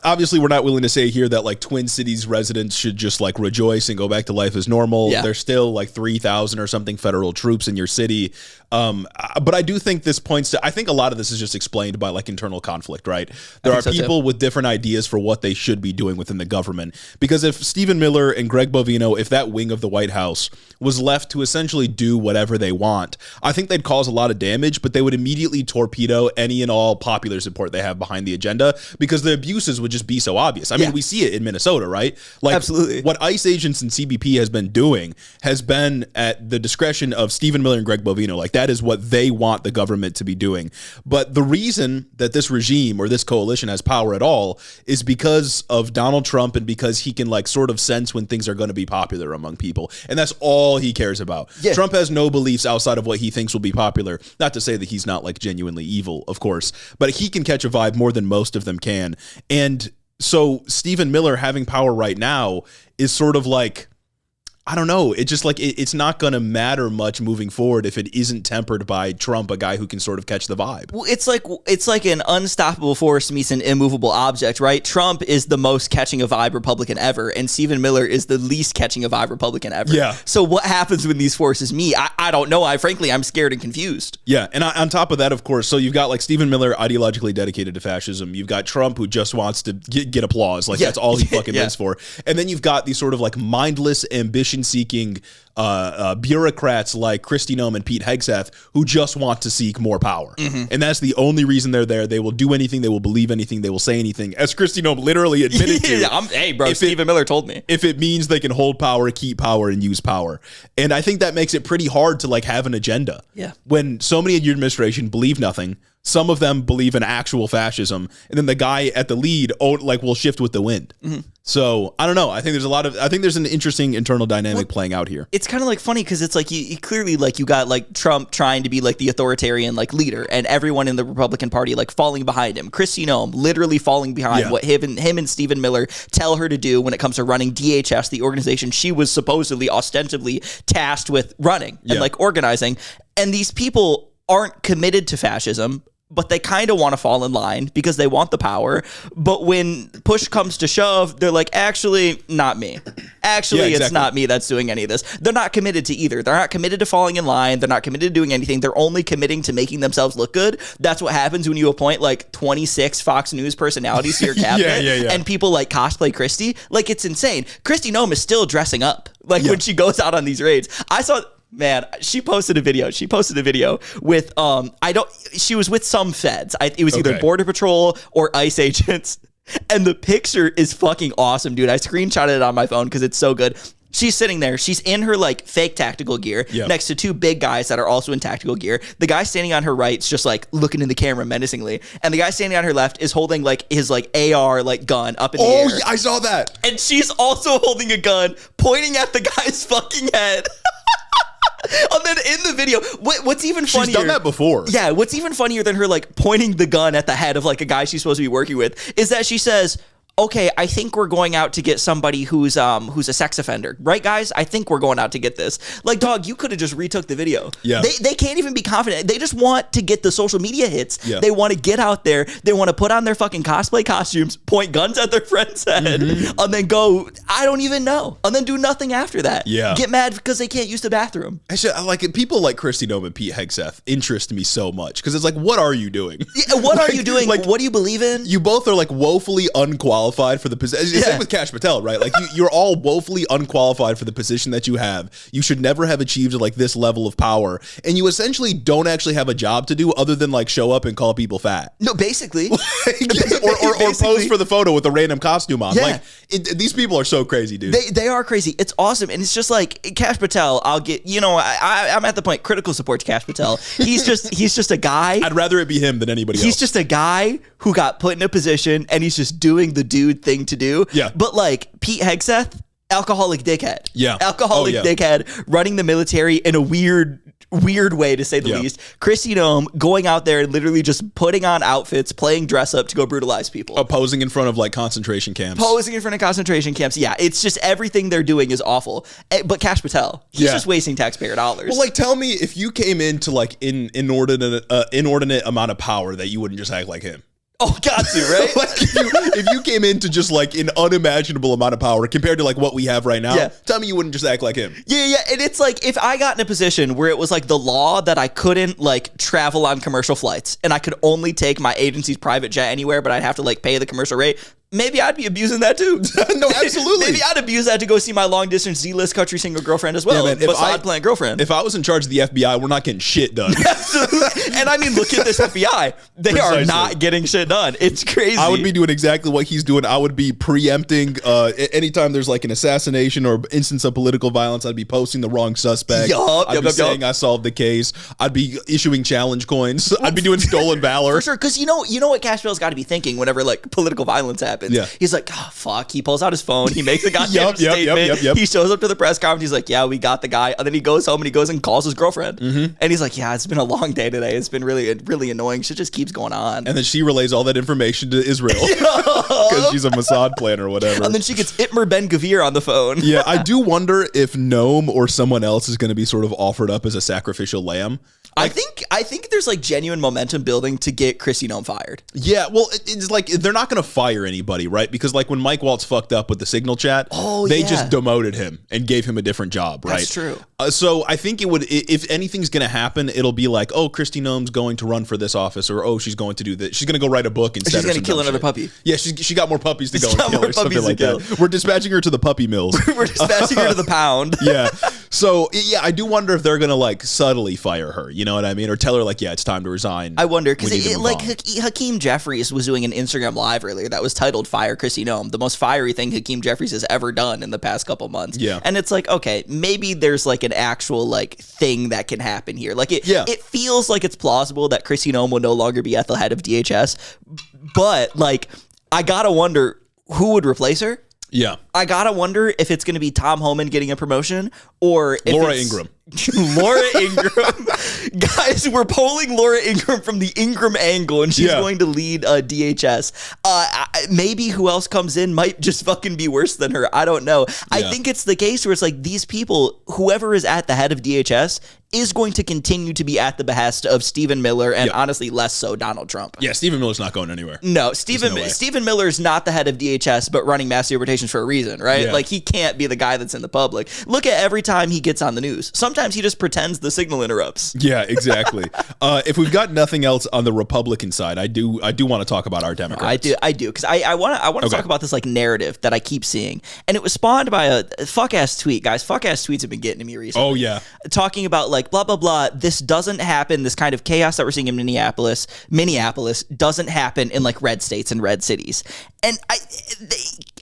Speaker 2: Obviously, we're not willing to say here that like Twin Cities residents should just like rejoice and go back to life as normal. Yeah. There's still like 3,000 or something federal troops in your city. But I do think this points to, I think a lot of this is just explained by like internal conflict, right? There are people with different ideas for what they should be doing within the government. Because if Stephen Miller and Greg Bovino, if that wing of the White House was left to essentially do whatever they want, I think they'd cause a lot of damage, but they would immediately torpedo any and all popular support they have behind the agenda because the abuses would just be so obvious. I mean, we see it in Minnesota, right? Like, absolutely. What ICE agents and CBP has been doing has been at the discretion of Stephen Miller and Greg Bovino. Like, that is what they want the government to be doing. But the reason that this regime or this coalition has power at all is because of Donald Trump and because he can like sort of sense when things are going to be popular among people. And that's all he cares about. Yeah. Trump has no beliefs outside of what he thinks will be popular. Not to say that he's not like genuinely evil, of course, but he can catch a vibe more than most of them can. And so Stephen Miller having power right now is sort of like, I don't know. It's just like it's not going to matter much moving forward if it isn't tempered by Trump, a guy who can sort of catch the vibe.
Speaker 1: Well, it's like an unstoppable force meets an immovable object, right? Trump is the most catching a vibe Republican ever, and Stephen Miller is the least catching a vibe Republican ever. Yeah. So what happens when these forces meet? I don't know. I'm scared and confused.
Speaker 2: Yeah, and on top of that, of course, so you've got like Stephen Miller ideologically dedicated to fascism. You've got Trump who just wants to get applause, like that's all he fucking lives for. And then you've got these sort of like mindless ambition-seeking bureaucrats like Kristi Noem and Pete Hegseth who just want to seek more power. Mm-hmm. And that's the only reason they're there. They will do anything. They will believe anything. They will say anything. As Kristi Noem literally admitted to.
Speaker 1: Hey, bro, Stephen Miller told me.
Speaker 2: If it means they can hold power, keep power, and use power. And I think that makes it pretty hard to like have an agenda. Yeah. When so many in your administration believe nothing, some of them believe in actual fascism, and then the guy at the lead will shift with the wind. Mm-hmm. So I don't know. I think there's an interesting internal dynamic playing out here.
Speaker 1: It's kind of like funny because it's like you clearly like you got like Trump trying to be like the authoritarian like leader, and everyone in the Republican Party like falling behind him. Kristi Noem literally falling behind what him and Stephen Miller tell her to do when it comes to running DHS, the organization she was supposedly ostensibly tasked with running and like organizing. And these people aren't committed to fascism, but they kind of want to fall in line because they want the power. But when push comes to shove, they're like, actually, not me. Actually, It's not me that's doing any of this. They're not committed to either. They're not committed to falling in line. They're not committed to doing anything. They're only committing to making themselves look good. That's what happens when you appoint like 26 Fox News personalities to your cabinet and people like cosplay Kristi. Like, it's insane. Kristi Noem is still dressing up like when she goes out on these raids. I saw... Man, she posted a video. With she was with some feds. It was either Border Patrol or ICE agents. And the picture is fucking awesome, dude. I screenshotted it on my phone because it's so good. She's sitting there. She's in her like fake tactical gear next to two big guys that are also in tactical gear. The guy standing on her right is just like looking in the camera menacingly. And the guy standing on her left is holding like his like AR like gun up in the air. Oh,
Speaker 2: yeah, I saw that.
Speaker 1: And she's also holding a gun pointing at the guy's fucking head. And then in the video, what's even funnier...
Speaker 2: She's done that before.
Speaker 1: Yeah, what's even funnier than her like pointing the gun at the head of like a guy she's supposed to be working with is that she says... Okay, I think we're going out to get somebody who's a sex offender, right, guys? I think we're going out to get this. Like, dog, you could have just retook the video.
Speaker 2: Yeah,
Speaker 1: they can't even be confident. They just want to get the social media hits.
Speaker 2: Yeah.
Speaker 1: They want to get out there. They want to put on their fucking cosplay costumes, point guns at their friend's head, and then go. I don't even know, and then do nothing after that.
Speaker 2: Yeah,
Speaker 1: get mad because they can't use the bathroom.
Speaker 2: Actually, I like it. People like Kristi Noem and Pete Hegseth interest me so much because it's like, what are you doing?
Speaker 1: Yeah, what are you doing? Like, what do you believe in?
Speaker 2: You both are like woefully unqualified for the position. Same with Kash Patel, right? Like you're all woefully unqualified for the position that you have. You should never have achieved like this level of power, and you essentially don't actually have a job to do other than like show up and call people fat.
Speaker 1: No, basically,
Speaker 2: or pose for the photo with a random costume on. Yeah. Like these people are so crazy, dude.
Speaker 1: They are crazy. It's awesome, and it's just like Kash Patel. I'll get I'm at the point critical support to Kash Patel. He's just a guy.
Speaker 2: I'd rather it be him than anybody else.
Speaker 1: He's just a guy who got put in a position, and he's just doing the dude thing to do.
Speaker 2: Yeah.
Speaker 1: But like Pete Hegseth, alcoholic dickhead.
Speaker 2: Yeah.
Speaker 1: Alcoholic dickhead running the military in a weird way, to say the least. Kristi Noem going out there and literally just putting on outfits, playing dress up to go brutalize people.
Speaker 2: Posing in front of like concentration camps.
Speaker 1: Yeah, it's just everything they're doing is awful. But Kash Patel, he's just wasting taxpayer dollars.
Speaker 2: Well, like tell me if you came into like inordinate amount of power that you wouldn't just act like him.
Speaker 1: Oh, got to, right?
Speaker 2: Like if you came into just like an unimaginable amount of power compared to like what we have right now, tell me you wouldn't just act like him.
Speaker 1: Yeah. And it's like if I got in a position where it was like the law that I couldn't like travel on commercial flights and I could only take my agency's private jet anywhere, but I'd have to like pay the commercial rate. Maybe I'd be abusing that too.
Speaker 2: No, absolutely.
Speaker 1: Maybe I'd abuse that to go see my long distance Z-list country singer girlfriend as well. Yeah, Mossad playing girlfriend.
Speaker 2: If I was in charge of the FBI, we're not getting shit done.
Speaker 1: Absolutely. And I mean, look at this FBI. They are not getting shit done. It's crazy.
Speaker 2: I would be doing exactly what he's doing. I would be preempting anytime there's like an assassination or instance of political violence. I'd be posting the wrong suspect. I'd be saying I solved the case. I'd be issuing challenge coins. I'd be doing stolen valor.
Speaker 1: For sure. Because you know what Kash Patel's got to be thinking whenever like political violence happens.
Speaker 2: Yeah.
Speaker 1: He's like, oh, fuck. He pulls out his phone. He makes a goddamn statement. He shows up to the press conference. He's like, yeah, we got the guy. And then he goes home and he goes and calls his girlfriend. And he's like, yeah, it's been a long day today. It's been really, really annoying. Shit just keeps going on.
Speaker 2: And then she relays all that information to Israel because she's a Mossad plan or whatever.
Speaker 1: And then she gets Itmer Ben Gvir on the phone.
Speaker 2: Yeah, I do wonder if Noem or someone else is going to be sort of offered up as a sacrificial lamb.
Speaker 1: Like, I think there's like genuine momentum building to get Kristi Noem fired.
Speaker 2: Yeah, well, it's like they're not going to fire anybody, right? Because like when Mike Waltz fucked up with the Signal chat, they just demoted him and gave him a different job, right?
Speaker 1: That's true.
Speaker 2: So I think it would, if anything's going to happen, it'll be like, oh, Kristi Noem's going to run for this office, or oh, she's going to do this. She's going to go write a book instead.
Speaker 1: She's going to kill another puppy.
Speaker 2: Yeah, she got more puppies to go and kill or something like that. We're dispatching her to the puppy mills.
Speaker 1: We're dispatching her to the pound.
Speaker 2: Yeah. So yeah, I do wonder if they're going to like subtly fire her. You know what I mean? Or tell her like, yeah, it's time to resign.
Speaker 1: I wonder because Hakeem Jeffries was doing an Instagram live earlier that was titled "Fire Kristi Noem," the most fiery thing Hakeem Jeffries has ever done in the past couple months.
Speaker 2: Yeah,
Speaker 1: and it's like, okay, maybe there's like an actual like thing that can happen here. Like it feels like it's plausible that Kristi Noem will no longer be at the head of DHS, but like I gotta wonder who would replace her.
Speaker 2: Yeah,
Speaker 1: I gotta wonder if it's going to be Tom Homan getting a promotion or if
Speaker 2: Laura Ingraham.
Speaker 1: Laura Ingraham. Guys, we're polling Laura Ingraham from the Ingraham angle, and she's going to lead DHS. Maybe who else comes in might just fucking be worse than her. I don't know. I think it's the case where it's like these people, whoever is at the head of DHS, is going to continue to be at the behest of Stephen Miller and honestly less so Donald Trump.
Speaker 2: Yeah, Stephen Miller's not going anywhere.
Speaker 1: No, Stephen Miller's not the head of DHS, but running mass deportations for a reason, right?
Speaker 2: Yeah.
Speaker 1: Like, he can't be the guy that's in the public. Look at every time he gets on the news. Sometimes he just pretends the signal interrupts.
Speaker 2: Yeah, exactly. If we've got nothing else on the Republican side, I do want to talk about our Democrats.
Speaker 1: I do, because I want to talk about this like narrative that I keep seeing, and it was spawned by a fuck ass tweet, guys. Fuck ass tweets have been getting to me recently.
Speaker 2: Oh yeah,
Speaker 1: talking about like blah blah blah. This doesn't happen. This kind of chaos that we're seeing in Minneapolis doesn't happen in like red states and red cities. And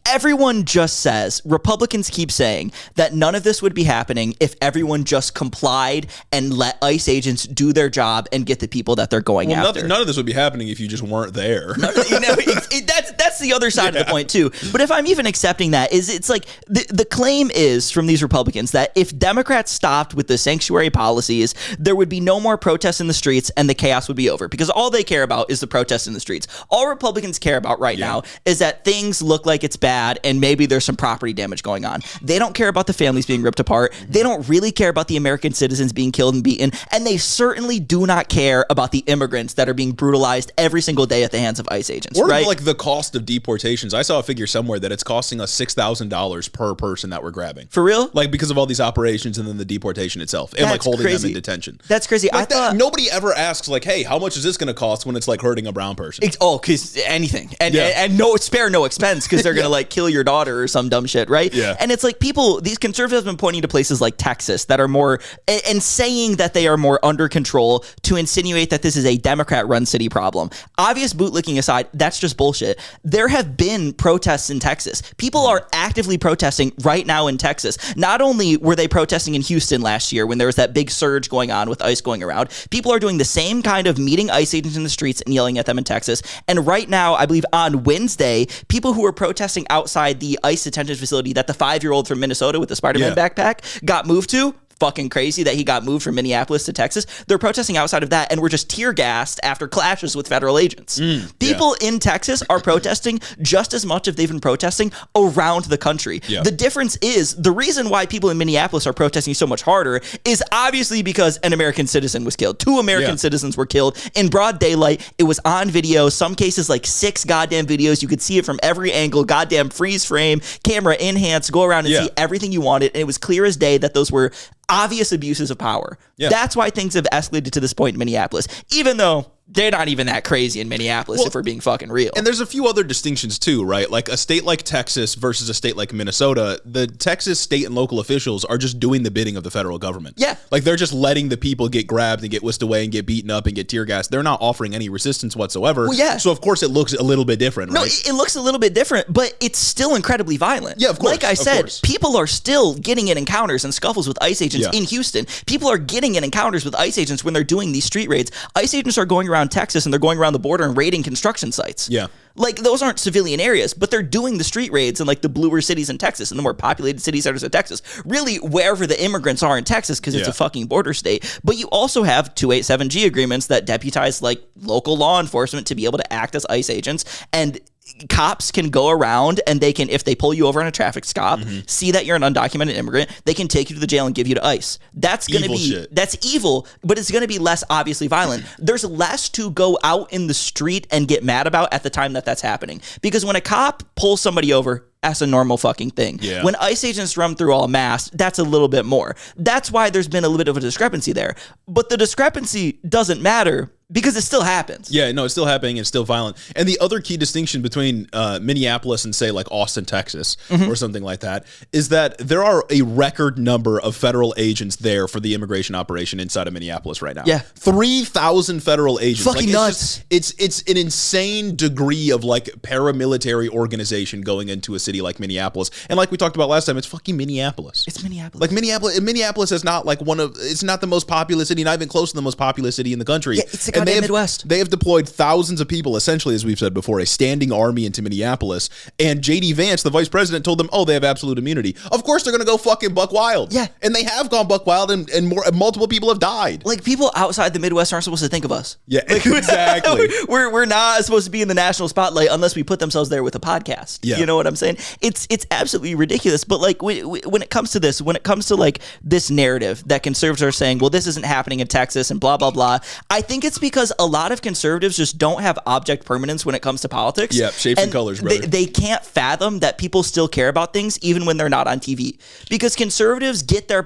Speaker 1: everyone just says, Republicans keep saying that none of this would be happening if everyone just complied and let ICE agents do their job and get the people that they're going after.
Speaker 2: None of this would be happening if you just weren't there.
Speaker 1: That's the other side of the point too. But if I'm even accepting that, it's like the claim is from these Republicans that if Democrats stopped with the sanctuary policies, there would be no more protests in the streets and the chaos would be over, because all they care about is the protests in the streets. All Republicans care about right now is that things look like it's bad and maybe there's some property damage going on. They don't care about the families being ripped apart. They don't really care about the American citizens being killed and beaten. And they certainly do not care about the immigrants that are being brutalized every single day at the hands of ICE agents.
Speaker 2: Or
Speaker 1: right?
Speaker 2: like the cost of deportations. I saw a figure somewhere that it's costing us $6,000 per person that we're grabbing.
Speaker 1: For real?
Speaker 2: Like because of all these operations and then the deportation itself and like holding them in detention.
Speaker 1: That's crazy.
Speaker 2: Like I thought nobody ever asks like, hey, how much is this going to cost when it's like hurting a brown person?
Speaker 1: Because anything. And no, spare no expense, because they're going to like kill your daughter or some dumb shit, right?
Speaker 2: Yeah.
Speaker 1: And it's like these conservatives have been pointing to places like Texas that are more, and saying that they are more under control to insinuate that this is a Democrat-run city problem. Obvious bootlicking aside, that's just bullshit. There have been protests in Texas. People are actively protesting right now in Texas. Not only were they protesting in Houston last year when there was that big surge going on with ICE going around, people are doing the same kind of meeting ICE agents in the streets and yelling at them in Texas. And right now, I believe on Wednesday, people who were protesting outside the ICE detention facility that the 5-year-old from Minnesota with the Spider-Man backpack got moved to, fucking crazy that he got moved from Minneapolis to Texas. They're protesting outside of that and were just tear gassed after clashes with federal agents. People in Texas are protesting just as much as they've been protesting around the country. The difference is the reason why people in Minneapolis are protesting so much harder is obviously because an American citizen was killed. 2 American citizens were killed in broad daylight. It was on video. Some cases like 6 goddamn videos. You could see it from every angle. Goddamn freeze frame, camera enhance, go around and see everything you wanted. And it was clear as day that those were obvious abuses of power. That's why things have escalated to this point in Minneapolis, even though they're not even that crazy in Minneapolis, if we're being fucking real.
Speaker 2: And there's a few other distinctions too, right? Like a state like Texas versus a state like Minnesota, the Texas state and local officials are just doing the bidding of the federal government.
Speaker 1: Yeah.
Speaker 2: Like they're just letting the people get grabbed and get whisked away and get beaten up and get tear gassed. They're not offering any resistance whatsoever.
Speaker 1: Well, yeah.
Speaker 2: So of course it looks a little bit different, right?
Speaker 1: No, it looks a little bit different, but it's still incredibly violent.
Speaker 2: Yeah, of course.
Speaker 1: Like I said, people are still getting in encounters and scuffles with ICE agents in Houston. People are getting in encounters with ICE agents when they're doing these street raids. ICE agents are going around Texas and they're going around the border and raiding construction sites.
Speaker 2: Yeah.
Speaker 1: Like, those aren't civilian areas, but they're doing the street raids in, like, the bluer cities in Texas and the more populated city centers of Texas. Really, wherever the immigrants are in Texas, because it's a fucking border state. But you also have 287G agreements that deputize, like, local law enforcement to be able to act as ICE agents. And cops can go around and they can, if they pull you over on a traffic stop, see that you're an undocumented immigrant, they can take you to the jail and give you to ICE. That's going to be, that's evil, but it's going to be less obviously violent. There's less to go out in the street and get mad about at the time that that's happening. Because when a cop pulls somebody over, that's a normal fucking thing.
Speaker 2: Yeah.
Speaker 1: When ICE agents run through all mass, that's a little bit more. That's why there's been a little bit of a discrepancy there. But the discrepancy doesn't matter because it still happens.
Speaker 2: Yeah, no, it's still happening and still violent. And the other key distinction between Minneapolis and, say, like Austin, Texas, or something like that, is that there are a record number of federal agents there for the immigration operation inside of Minneapolis right now.
Speaker 1: Yeah.
Speaker 2: 3,000 federal agents.
Speaker 1: Fucking
Speaker 2: like,
Speaker 1: nuts.
Speaker 2: It's an insane degree of, like, paramilitary organization going into a city like Minneapolis. And like we talked about last time, it's fucking Minneapolis.
Speaker 1: It's Minneapolis.
Speaker 2: Like, Minneapolis is not, like, it's not the most populous city, not even close to the most populous city in the country.
Speaker 1: Yeah, it's like and Midwest.
Speaker 2: They have deployed thousands of people, essentially, as we've said before, a standing army into Minneapolis. And J.D. Vance, the vice president, told them, oh, they have absolute immunity. Of course they're going to go fucking buck wild.
Speaker 1: Yeah.
Speaker 2: And they have gone buck wild, and multiple people have died.
Speaker 1: Like, people outside the Midwest aren't supposed to think of us.
Speaker 2: Yeah, exactly.
Speaker 1: We're not supposed to be in the national spotlight unless we put themselves there with a podcast.
Speaker 2: Yeah.
Speaker 1: You know what I'm saying? It's absolutely ridiculous. But like when it comes to this, when it comes to like this narrative that conservatives are saying, well, this isn't happening in Texas and blah, blah, blah. I think it's because a lot of conservatives just don't have object permanence when it comes to politics.
Speaker 2: Yeah, shapes and colors, brother.
Speaker 1: They can't fathom that people still care about things even when they're not on TV. Because conservatives get their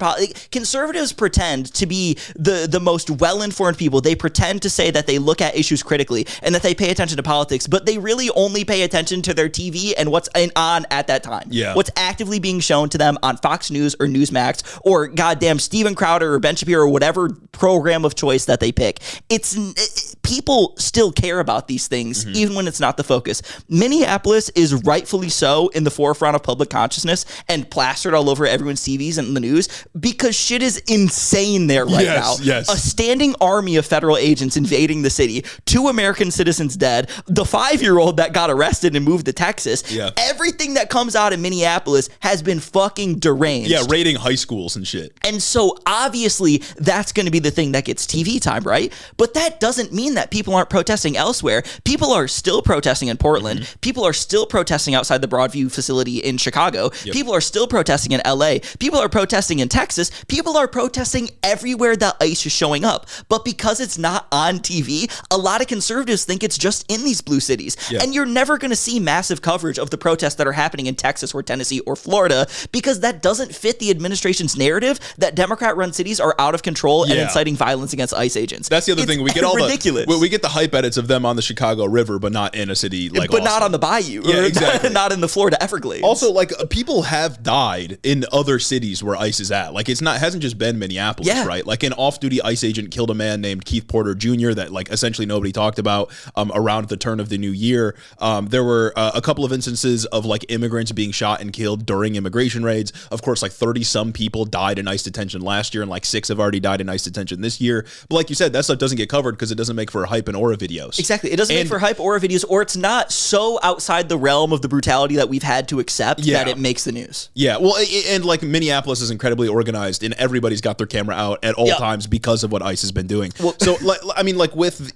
Speaker 1: conservatives pretend to be the most well-informed people. They pretend to say that they look at issues critically and that they pay attention to politics, but they really only pay attention to their TV and what's on at that time.
Speaker 2: Yeah.
Speaker 1: What's actively being shown to them on Fox News or Newsmax or goddamn Steven Crowder or Ben Shapiro or whatever program of choice that they pick. People still care about these things, even when it's not the focus. Minneapolis is rightfully so in the forefront of public consciousness and plastered all over everyone's TVs and in the news because shit is insane there right now.
Speaker 2: Yes.
Speaker 1: A standing army of federal agents invading the city, 2 American citizens dead, the 5-year-old that got arrested and moved to Texas.
Speaker 2: Yeah.
Speaker 1: Everything that comes out of Minneapolis has been fucking deranged.
Speaker 2: Yeah, raiding high schools and shit.
Speaker 1: And so obviously that's going to be the thing that gets TV time, right? But that doesn't mean that people aren't protesting elsewhere. People are still protesting in Portland. People are still protesting outside the Broadview facility in Chicago.
Speaker 2: Yep.
Speaker 1: People are still protesting in LA. People are protesting in Texas. People are protesting everywhere that ICE is showing up. But because it's not on TV, a lot of conservatives think it's just in these blue cities.
Speaker 2: Yeah.
Speaker 1: And you're never going to see massive coverage of the protests that are happening in Texas or Tennessee or Florida because that doesn't fit the administration's narrative that Democrat-run cities are out of control and inciting violence against ICE agents.
Speaker 2: That's the other thing. We get all
Speaker 1: ridiculous.
Speaker 2: We get the hype edits of them on the Chicago River, but not in a city like
Speaker 1: but
Speaker 2: Austin.
Speaker 1: not on the bayou.
Speaker 2: Yeah, exactly.
Speaker 1: Not in the Florida Everglades.
Speaker 2: Also, like people have died in other cities where ICE is at. Like it hasn't just been Minneapolis, right? Like an off-duty ICE agent killed a man named Keith Porter Jr. that like essentially nobody talked about around the turn of the new year. There were a couple of instances of like immigrants being shot and killed during immigration raids. Of course, like 30-some people died in ICE detention last year, and like 6 have already died in ICE detention this year. But like you said, that stuff doesn't get covered because it doesn't make for hype and aura videos.
Speaker 1: Exactly. It doesn't make for hype aura videos, or it's not so outside the realm of the brutality that we've had to accept that it makes the news.
Speaker 2: Yeah. Well, and like Minneapolis is incredibly organized, and everybody's got their camera out at all times because of what ICE has been doing. Well, so, I mean, like with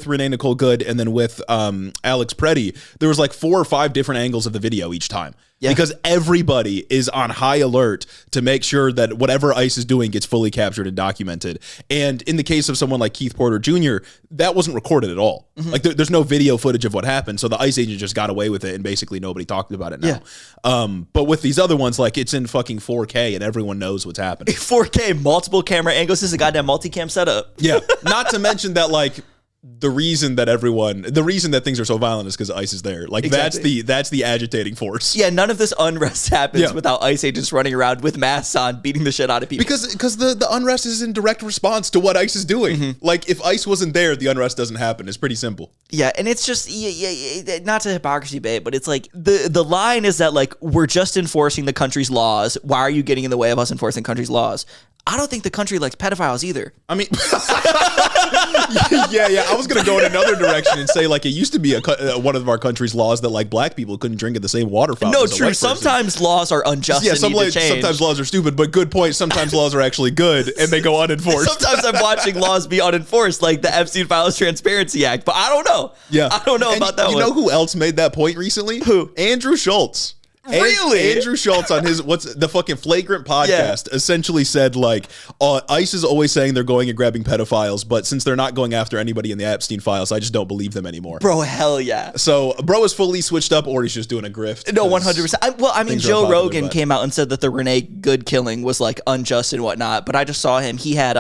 Speaker 2: Renee Nicole Good and then with Alex Preddy, there was like 4 or 5 different angles of the video each time. Yeah. Because everybody is on high alert to make sure that whatever ICE is doing gets fully captured and documented. And in the case of someone like Keith Porter Jr., that wasn't recorded at all. Like there's no video footage of what happened. So the ICE agent just got away with it and basically nobody talked about it now. Yeah. But with these other ones, like it's in fucking 4K and everyone knows what's happening.
Speaker 1: 4K, multiple camera angles. This is a goddamn multicam setup.
Speaker 2: Yeah. Not to mention that like the reason that things are so violent is because ICE is there. Like that's the agitating force.
Speaker 1: Yeah, none of this unrest happens without ICE agents running around with masks on, beating the shit out of people.
Speaker 2: Because the unrest is in direct response to what ICE is doing. Like if ICE wasn't there, the unrest doesn't happen. It's pretty simple.
Speaker 1: Yeah, and it's just not to hypocrisy bait, but it's like the line is that like we're just enforcing the country's laws. Why are you getting in the way of us enforcing country's laws? I don't think the country likes pedophiles either.
Speaker 2: I mean, yeah. I was going to go in another direction and say, like, it used to be one of our country's laws that, like, black people couldn't drink at the same water fountain.
Speaker 1: No, true. Sometimes laws are unjust and need to change.
Speaker 2: Sometimes laws are stupid, but good point. Sometimes laws are actually good and they go unenforced.
Speaker 1: Sometimes I'm watching laws be unenforced, like the Epstein Files Transparency Act, but I don't know.
Speaker 2: Yeah.
Speaker 1: I don't know about that one.
Speaker 2: You know who else made that point recently?
Speaker 1: Who?
Speaker 2: Andrew Schultz.
Speaker 1: Really?
Speaker 2: Andrew Schultz on his what's the fucking Flagrant podcast essentially said like ICE is always saying they're going and grabbing pedophiles, but since they're not going after anybody in the Epstein files, I just don't believe them anymore.
Speaker 1: Bro, hell yeah.
Speaker 2: So bro is fully switched up, or he's just doing a grift.
Speaker 1: No, 100%. Well, I mean, Joe Rogan came out and said that the Renee Good killing was like unjust and whatnot, but I just saw him. He had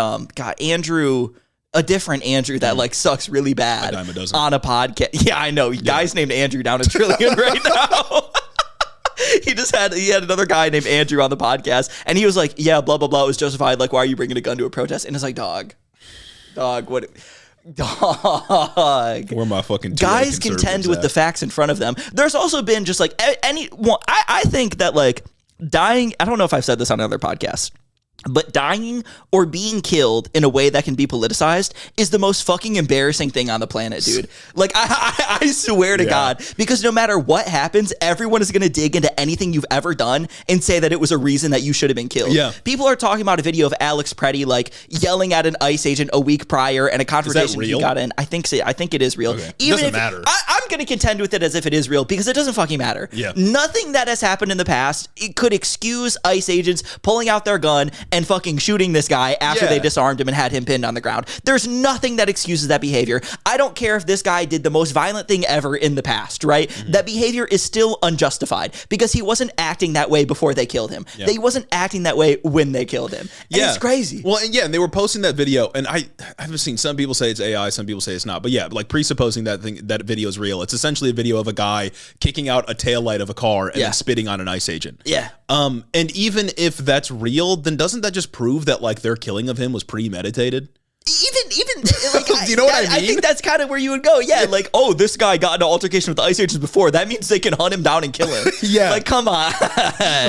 Speaker 1: Andrew. A different Andrew that like sucks really bad on a podcast. Yeah, I know. Guys named Andrew down a trillion right now. He had another guy named Andrew on the podcast, and he was like, yeah, blah, blah, blah, it was justified. Like, why are you bringing a gun to a protest? And it's like, dog, what? Dog.
Speaker 2: Where my fucking
Speaker 1: guys contend with the facts in front of them. There's also been just like I think that like dying, I don't know if I've said this on another podcast, But dying or being killed in a way that can be politicized is the most fucking embarrassing thing on the planet, dude. Like, I swear to God, because no matter what happens, everyone is going to dig into anything you've ever done and say that it was a reason that you should have been killed.
Speaker 2: Yeah.
Speaker 1: People are talking about a video of Alex Preddy, like, yelling at an ICE agent a week prior and a confrontation he got in. I think so. I think it is real.
Speaker 2: Okay. Even doesn't matter.
Speaker 1: I'm going to contend with it as if it is real because it doesn't fucking matter.
Speaker 2: Yeah.
Speaker 1: Nothing that has happened in the past, it could excuse ICE agents pulling out their gun and fucking shooting this guy after they disarmed him and had him pinned on the ground. There's nothing that excuses that behavior. I don't care if this guy did the most violent thing ever in the past, right? That behavior is still unjustified because he wasn't acting that way before they killed him. He wasn't acting that way when they killed him. And it's crazy.
Speaker 2: Well, and they were posting that video, and I've seen some people say it's AI, some people say it's not. But yeah, like presupposing that video is real, it's essentially a video of a guy kicking out a taillight of a car and then spitting on an ICE agent.
Speaker 1: Yeah.
Speaker 2: And even if that's real, then doesn't that just prove that like their killing of him was premeditated?
Speaker 1: Even like,
Speaker 2: do you know what I mean?
Speaker 1: I think that's kind of where you would go. Yeah, like, oh, this guy got in an altercation with the ICE agents before. That means they can hunt him down and kill him. Like, come on.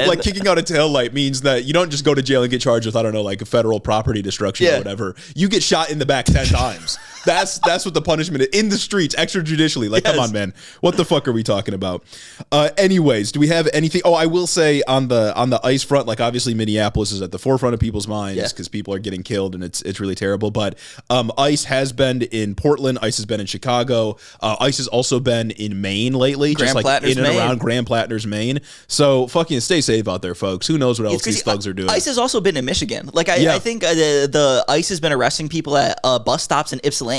Speaker 2: Like, kicking out a taillight means that you don't just go to jail and get charged with, I don't know, like a federal property destruction or whatever. You get shot in the back 10 times. That's what the punishment is. In the streets, extrajudicially. Like, come on, man. What the fuck are we talking about? Anyways, do we have anything? Oh, I will say on the ICE front, like, obviously Minneapolis is at the forefront of people's minds because people are getting killed and it's really terrible. But ICE has been in Portland. ICE has been in Chicago. ICE has also been in Maine lately, just like in and around Grand Platner's, Maine. So fucking stay safe out there, folks. Who knows what else these thugs are doing?
Speaker 1: ICE has also been in Michigan. Like, I think the ICE has been arresting people at bus stops in Ypsilanti.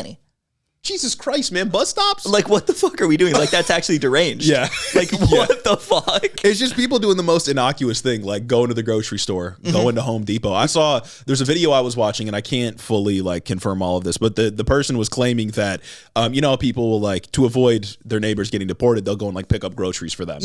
Speaker 2: Jesus Christ, man. Bus stops?
Speaker 1: Like, what the fuck are we doing? Like, that's actually deranged. Like, what the fuck?
Speaker 2: It's just people doing the most innocuous thing, like going to the grocery store, going to Home Depot. There's a video I was watching, and I can't fully, like, confirm all of this, but the person was claiming that, you know, people will, like, to avoid their neighbors getting deported, they'll go and, like, pick up groceries for them.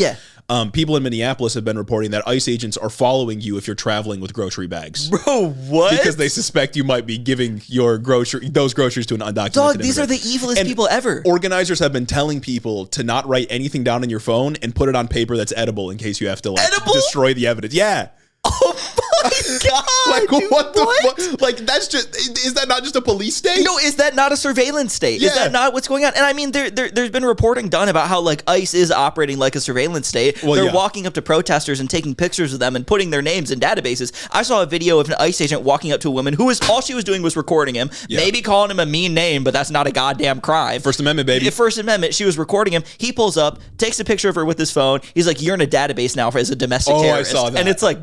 Speaker 2: People in Minneapolis have been reporting that ICE agents are following you if you're traveling with grocery bags.
Speaker 1: Bro, what?
Speaker 2: Because they suspect you might be giving those groceries to an undocumented
Speaker 1: immigrant. These are the evilest people ever.
Speaker 2: Organizers have been telling people to not write anything down on your phone and put it on paper that's edible in case you have to, like, destroy the evidence. Yeah.
Speaker 1: Oh my God.
Speaker 2: Like, dude, what the fuck? Like, that's just, is that not just a police state?
Speaker 1: No, is that not a surveillance state? Is that not what's going on? And I mean, there's been reporting done about how, like, ICE is operating like a surveillance state. Well, they're walking up to protesters and taking pictures of them and putting their names in databases. I saw a video of an ICE agent walking up to a woman who was, all she was doing was recording him, maybe calling him a mean name, but that's not a goddamn crime.
Speaker 2: First Amendment, baby.
Speaker 1: First Amendment. She was recording him. He pulls up, takes a picture of her with his phone. He's like, you're in a database now as a domestic terrorist.
Speaker 2: I saw that.
Speaker 1: And it's like,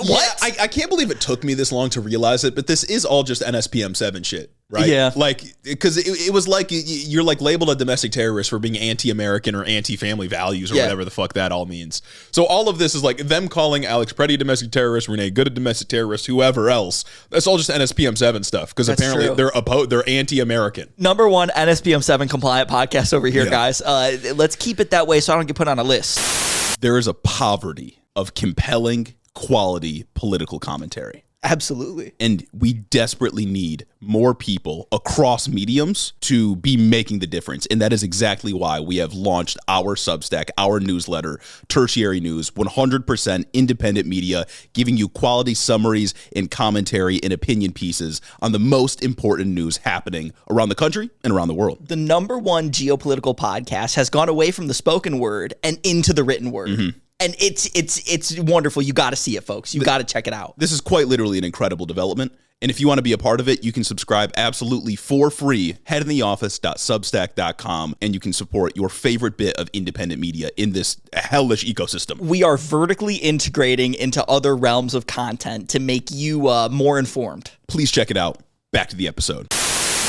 Speaker 1: what?
Speaker 2: I can't believe it took me this long to realize it, but this is all just NSPM 7 shit, right?
Speaker 1: Yeah.
Speaker 2: Like, because it was like you're like labeled a domestic terrorist for being anti-American or anti-family values or whatever the fuck that all means. So all of this is like them calling Alex Preddy a domestic terrorist, Renee Good a domestic terrorist, whoever else. That's all just NSPM 7 stuff because apparently they're anti-American.
Speaker 1: Number one NSPM 7 compliant podcast over here, guys. Let's keep it that way so I don't get put on a list.
Speaker 2: There is a poverty of compelling, quality political commentary.
Speaker 1: Absolutely.
Speaker 2: And we desperately need more people across mediums to be making the difference. And that is exactly why we have launched our Substack, our newsletter, Tertiary News, 100% independent media, giving you quality summaries and commentary and opinion pieces on the most important news happening around the country and around the world.
Speaker 1: The number one geopolitical podcast has gone away from the spoken word and into the written word. And it's wonderful. You got to see it, folks. You got to check it out.
Speaker 2: This is quite literally an incredible development. And if you want to be a part of it, you can subscribe absolutely for free. Headintheoffice.substack.com, and you can support your favorite bit of independent media in this hellish ecosystem.
Speaker 1: We are vertically integrating into other realms of content to make you more informed.
Speaker 2: Please check it out. Back to the episode.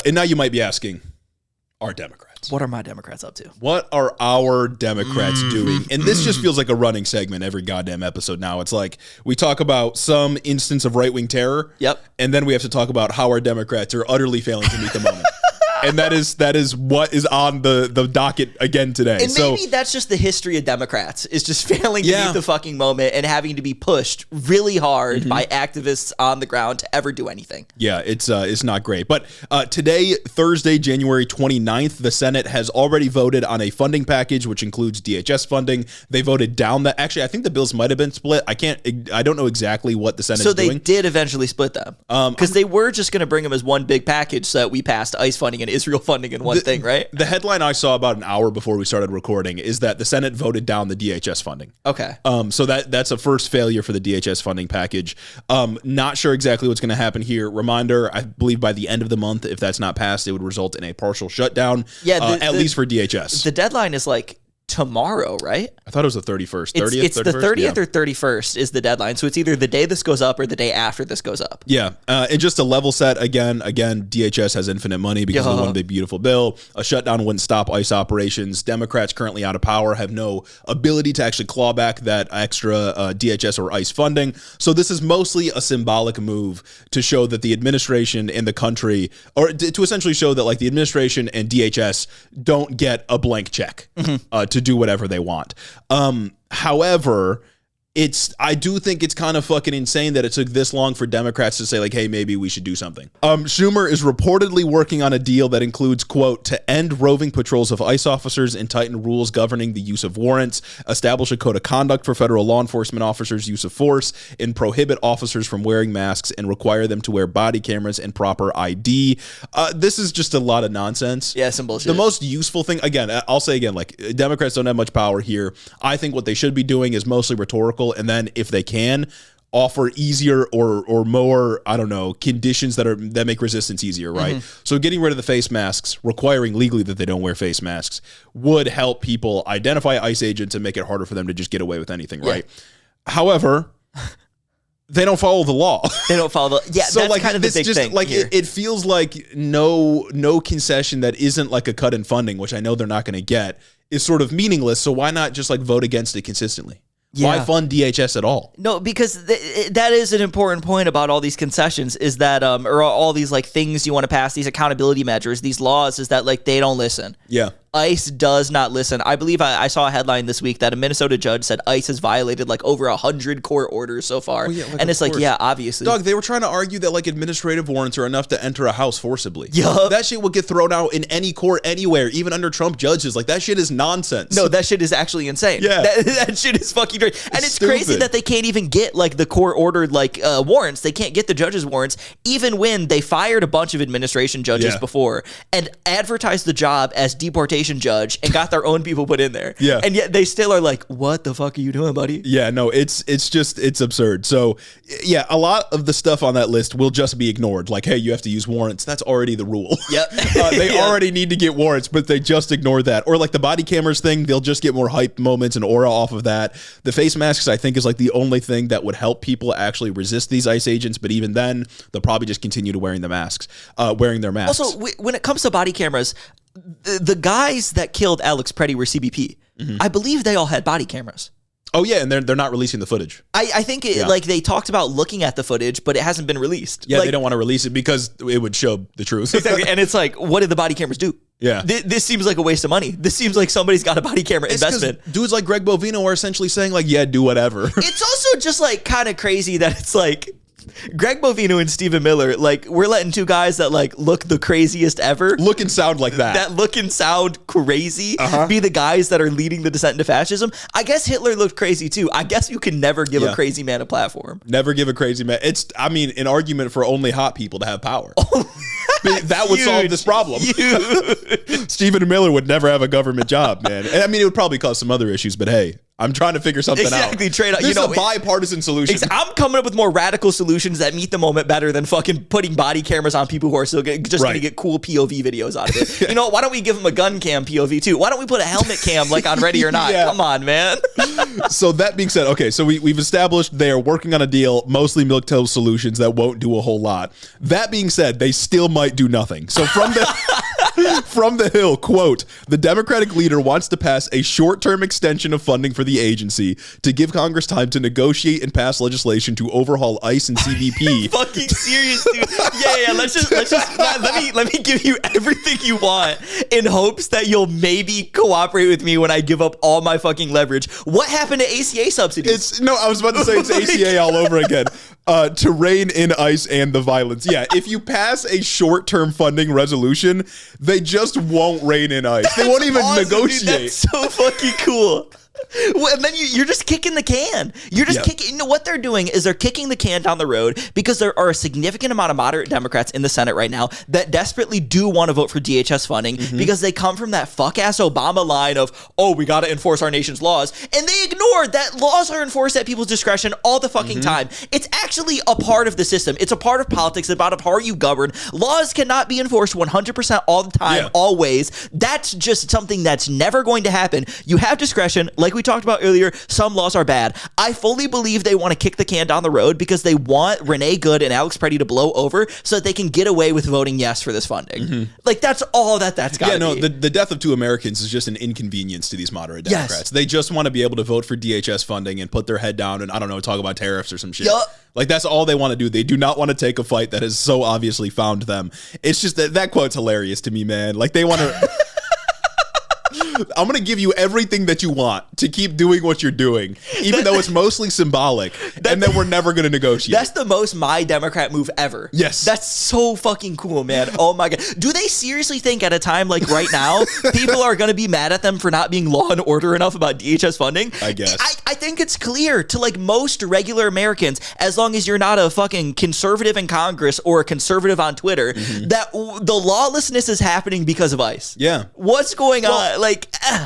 Speaker 2: And now you might be asking, are Democrats?
Speaker 1: What are my Democrats up to?
Speaker 2: What are our Democrats doing? And this just feels like a running segment every goddamn episode now. It's like we talk about some instance of right-wing terror.
Speaker 1: Yep.
Speaker 2: And then we have to talk about how our Democrats are utterly failing to meet the moment. And that is what is on the docket again today.
Speaker 1: And maybe that's just the history of Democrats, is just failing to meet the fucking moment and having to be pushed really hard by activists on the ground to ever do anything.
Speaker 2: Yeah, it's not great. But today, Thursday, January 29th, the Senate has already voted on a funding package, which includes DHS funding. They voted down that. Actually, I think the bills might have been split. I don't know exactly what the Senate is doing.
Speaker 1: So they did eventually split them. Because they were just going to bring them as one big package so that we passed ICE funding and Israel funding in one thing, right?
Speaker 2: The headline I saw about an hour before we started recording is that the Senate voted down the DHS funding.
Speaker 1: Okay.
Speaker 2: So that's a first failure for the DHS funding package. Not sure exactly what's going to happen here. Reminder, I believe by the end of the month, if that's not passed, it would result in a partial shutdown, at least for DHS.
Speaker 1: The deadline is like tomorrow, right?
Speaker 2: I thought it was the 31st. 30th?
Speaker 1: It's the 30th or 31st is the deadline. So it's either the day this goes up or the day after this goes up.
Speaker 2: Yeah. And just a level set, again, DHS has infinite money because of the one big beautiful bill. A shutdown wouldn't stop ICE operations. Democrats currently out of power have no ability to actually claw back that extra DHS or ICE funding. So this is mostly a symbolic move to show that the administration in the country, or to essentially show that like the administration and DHS don't get a blank check to do whatever they want. However, I do think it's kind of fucking insane that it took this long for Democrats to say like, hey, maybe we should do something. Schumer is reportedly working on a deal that includes, quote, to end roving patrols of ICE officers and tighten rules governing the use of warrants, establish a code of conduct for federal law enforcement officers' use of force, and prohibit officers from wearing masks and require them to wear body cameras and proper ID. This is just a lot of nonsense.
Speaker 1: Yeah, some bullshit.
Speaker 2: The most useful thing, again, I'll say again, like Democrats don't have much power here. I think what they should be doing is mostly rhetorical. And then if they can, offer easier or more, I don't know, conditions that make resistance easier, right? So getting rid of the face masks, requiring legally that they don't wear face masks, would help people identify ICE agents and make it harder for them to just get away with anything, right? However, they don't follow the law.
Speaker 1: They don't follow the so that's like kind of the big thing.
Speaker 2: Like it feels like no concession that isn't like a cut in funding, which I know they're not going to get, is sort of meaningless. So why not just like vote against it consistently? Why fund DHS at all?
Speaker 1: No, because that is an important point about all these concessions is that, or all these like things you want to pass, these accountability measures, these laws, is that like they don't listen.
Speaker 2: Yeah.
Speaker 1: ICE does not listen. I believe I saw a headline this week that a Minnesota judge said ICE has violated like over 100 court orders so far. And it's like, yeah, obviously.
Speaker 2: Dog, they were trying to argue that like administrative warrants are enough to enter a house forcibly.
Speaker 1: Yup.
Speaker 2: That shit will get thrown out in any court anywhere, even under Trump judges. Like that shit is nonsense.
Speaker 1: No, that shit is actually insane.
Speaker 2: Yeah.
Speaker 1: That shit is fucking great. And it's crazy that they can't even get like the court ordered like warrants. They can't get the judges' warrants, even when they fired a bunch of administration judges before and advertised the job as deportation judge and got their own people put in there.
Speaker 2: Yeah.
Speaker 1: And yet they still are like, what the fuck are you doing, buddy?
Speaker 2: Yeah, no, it's absurd. So yeah, a lot of the stuff on that list will just be ignored. Like, hey, you have to use warrants. That's already the rule.
Speaker 1: Yep.
Speaker 2: They already need to get warrants, but they just ignore that. Or like the body cameras thing, they'll just get more hype moments and aura off of that. The face masks, I think, is like the only thing that would help people actually resist these ICE agents. But even then, they'll probably just continue to wearing their masks.
Speaker 1: Also, when it comes to body cameras, the guys that killed Alex Preddy were CBP. I believe they all had body cameras.
Speaker 2: Oh yeah, and they're not releasing the footage.
Speaker 1: I think like they talked about looking at the footage, but it hasn't been released.
Speaker 2: Yeah,
Speaker 1: like,
Speaker 2: they don't want to release it because it would show the truth.
Speaker 1: Exactly. And it's like, what did the body cameras do?
Speaker 2: Yeah.
Speaker 1: This seems like a waste of money. This seems like somebody's got a body camera investment.
Speaker 2: Dudes like Greg Bovino are essentially saying like, yeah, do whatever.
Speaker 1: It's also just like kind of crazy that it's like Greg Bovino and Stephen Miller, like we're letting two guys that like look the craziest ever.
Speaker 2: Look and sound like that.
Speaker 1: That look and sound crazy be the guys that are leading the descent into fascism. I guess Hitler looked crazy too. I guess you can never give a crazy man a platform.
Speaker 2: Never give a crazy man. It's, I mean, an argument for only hot people to have power. That would solve this problem. Stephen Miller would never have a government job, man. And I mean, it would probably cause some other issues, but hey, I'm trying to figure something out.
Speaker 1: Exactly, trade out.
Speaker 2: This is a bipartisan solution.
Speaker 1: I'm coming up with more radical solutions that meet the moment better than fucking putting body cameras on people who are still going to get cool POV videos out of it. You know, why don't we give them a gun cam POV too? Why don't we put a helmet cam like on Ready or Not? Come on, man.
Speaker 2: So that being said, okay, so we've established they are working on a deal, mostly milquetoast solutions that won't do a whole lot. That being said, they still might do nothing. So from the From the Hill, quote, the Democratic leader wants to pass a short-term extension of funding for the agency to give Congress time to negotiate and pass legislation to overhaul ICE and CBP.
Speaker 1: Fucking serious, dude. Yeah. Let's just let me give you everything you want in hopes that you'll maybe cooperate with me when I give up all my fucking leverage. What happened to ACA subsidies?
Speaker 2: I was about to say it's ACA all over again. To rein in ICE and the violence. Yeah, if you pass a short-term funding resolution, they just won't rein in ICE. They won't even negotiate.
Speaker 1: Dude, that's so fucking cool. Well, and then you're just kicking the can. You're just kicking. You know what they're doing is they're kicking the can down the road because there are a significant amount of moderate Democrats in the Senate right now that desperately do want to vote for DHS funding because they come from that fuck-ass Obama line of, oh, we got to enforce our nation's laws. And they ignore that laws are enforced at people's discretion all the fucking time. It's actually a part of the system. It's a part of politics, about how you govern. Laws cannot be enforced 100% all the time, always. That's just something that's never going to happen. You have discretion. Like we talked about earlier, some laws are bad. I fully believe they want to kick the can down the road because they want Renee Good and Alex Preddy to blow over so that they can get away with voting yes for this funding. Like, that's all that's got to be.
Speaker 2: The death of 2 Americans is just an inconvenience to these moderate Democrats. They just want to be able to vote for DHS funding and put their head down and, I don't know, talk about tariffs or some shit. Like, that's all they want to do. They do not want to take a fight that has so obviously found them. It's just that quote's hilarious to me, man. Like, they want to... I'm going to give you everything that you want to keep doing what you're doing, even though it's mostly symbolic, and then we're never going to negotiate.
Speaker 1: That's the most my Democrat move ever.
Speaker 2: Yes.
Speaker 1: That's so fucking cool, man. Oh my God. Do they seriously think at a time like right now, people are going to be mad at them for not being law and order enough about DHS funding?
Speaker 2: I guess.
Speaker 1: I think it's clear to like most regular Americans, as long as you're not a fucking conservative in Congress or a conservative on Twitter, that the lawlessness is happening because of ICE.
Speaker 2: Yeah.
Speaker 1: What's going on?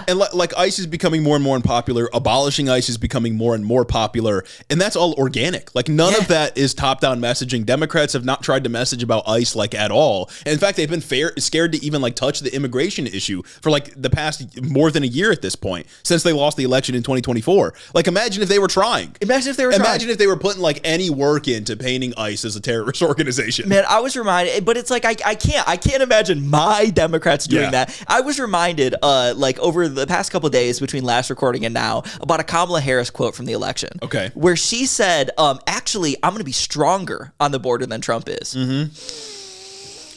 Speaker 2: And like ICE is becoming more and more unpopular. Abolishing ICE is becoming more and more popular. And that's all organic. Like, none of that is top-down messaging. Democrats have not tried to message about ICE like at all. And in fact, they've been scared to even like touch the immigration issue for like the past more than a year at this point, since they lost the election in 2024. Like, imagine if they were trying. Imagine if they were putting like any work into painting ICE as a terrorist organization.
Speaker 1: Man, I was reminded, but it's like I can't imagine my Democrats doing that. I was reminded like over the past couple of days between last recording and now about a Kamala Harris quote from the election.
Speaker 2: Okay.
Speaker 1: Where she said, actually, I'm going to be stronger on the border than Trump is.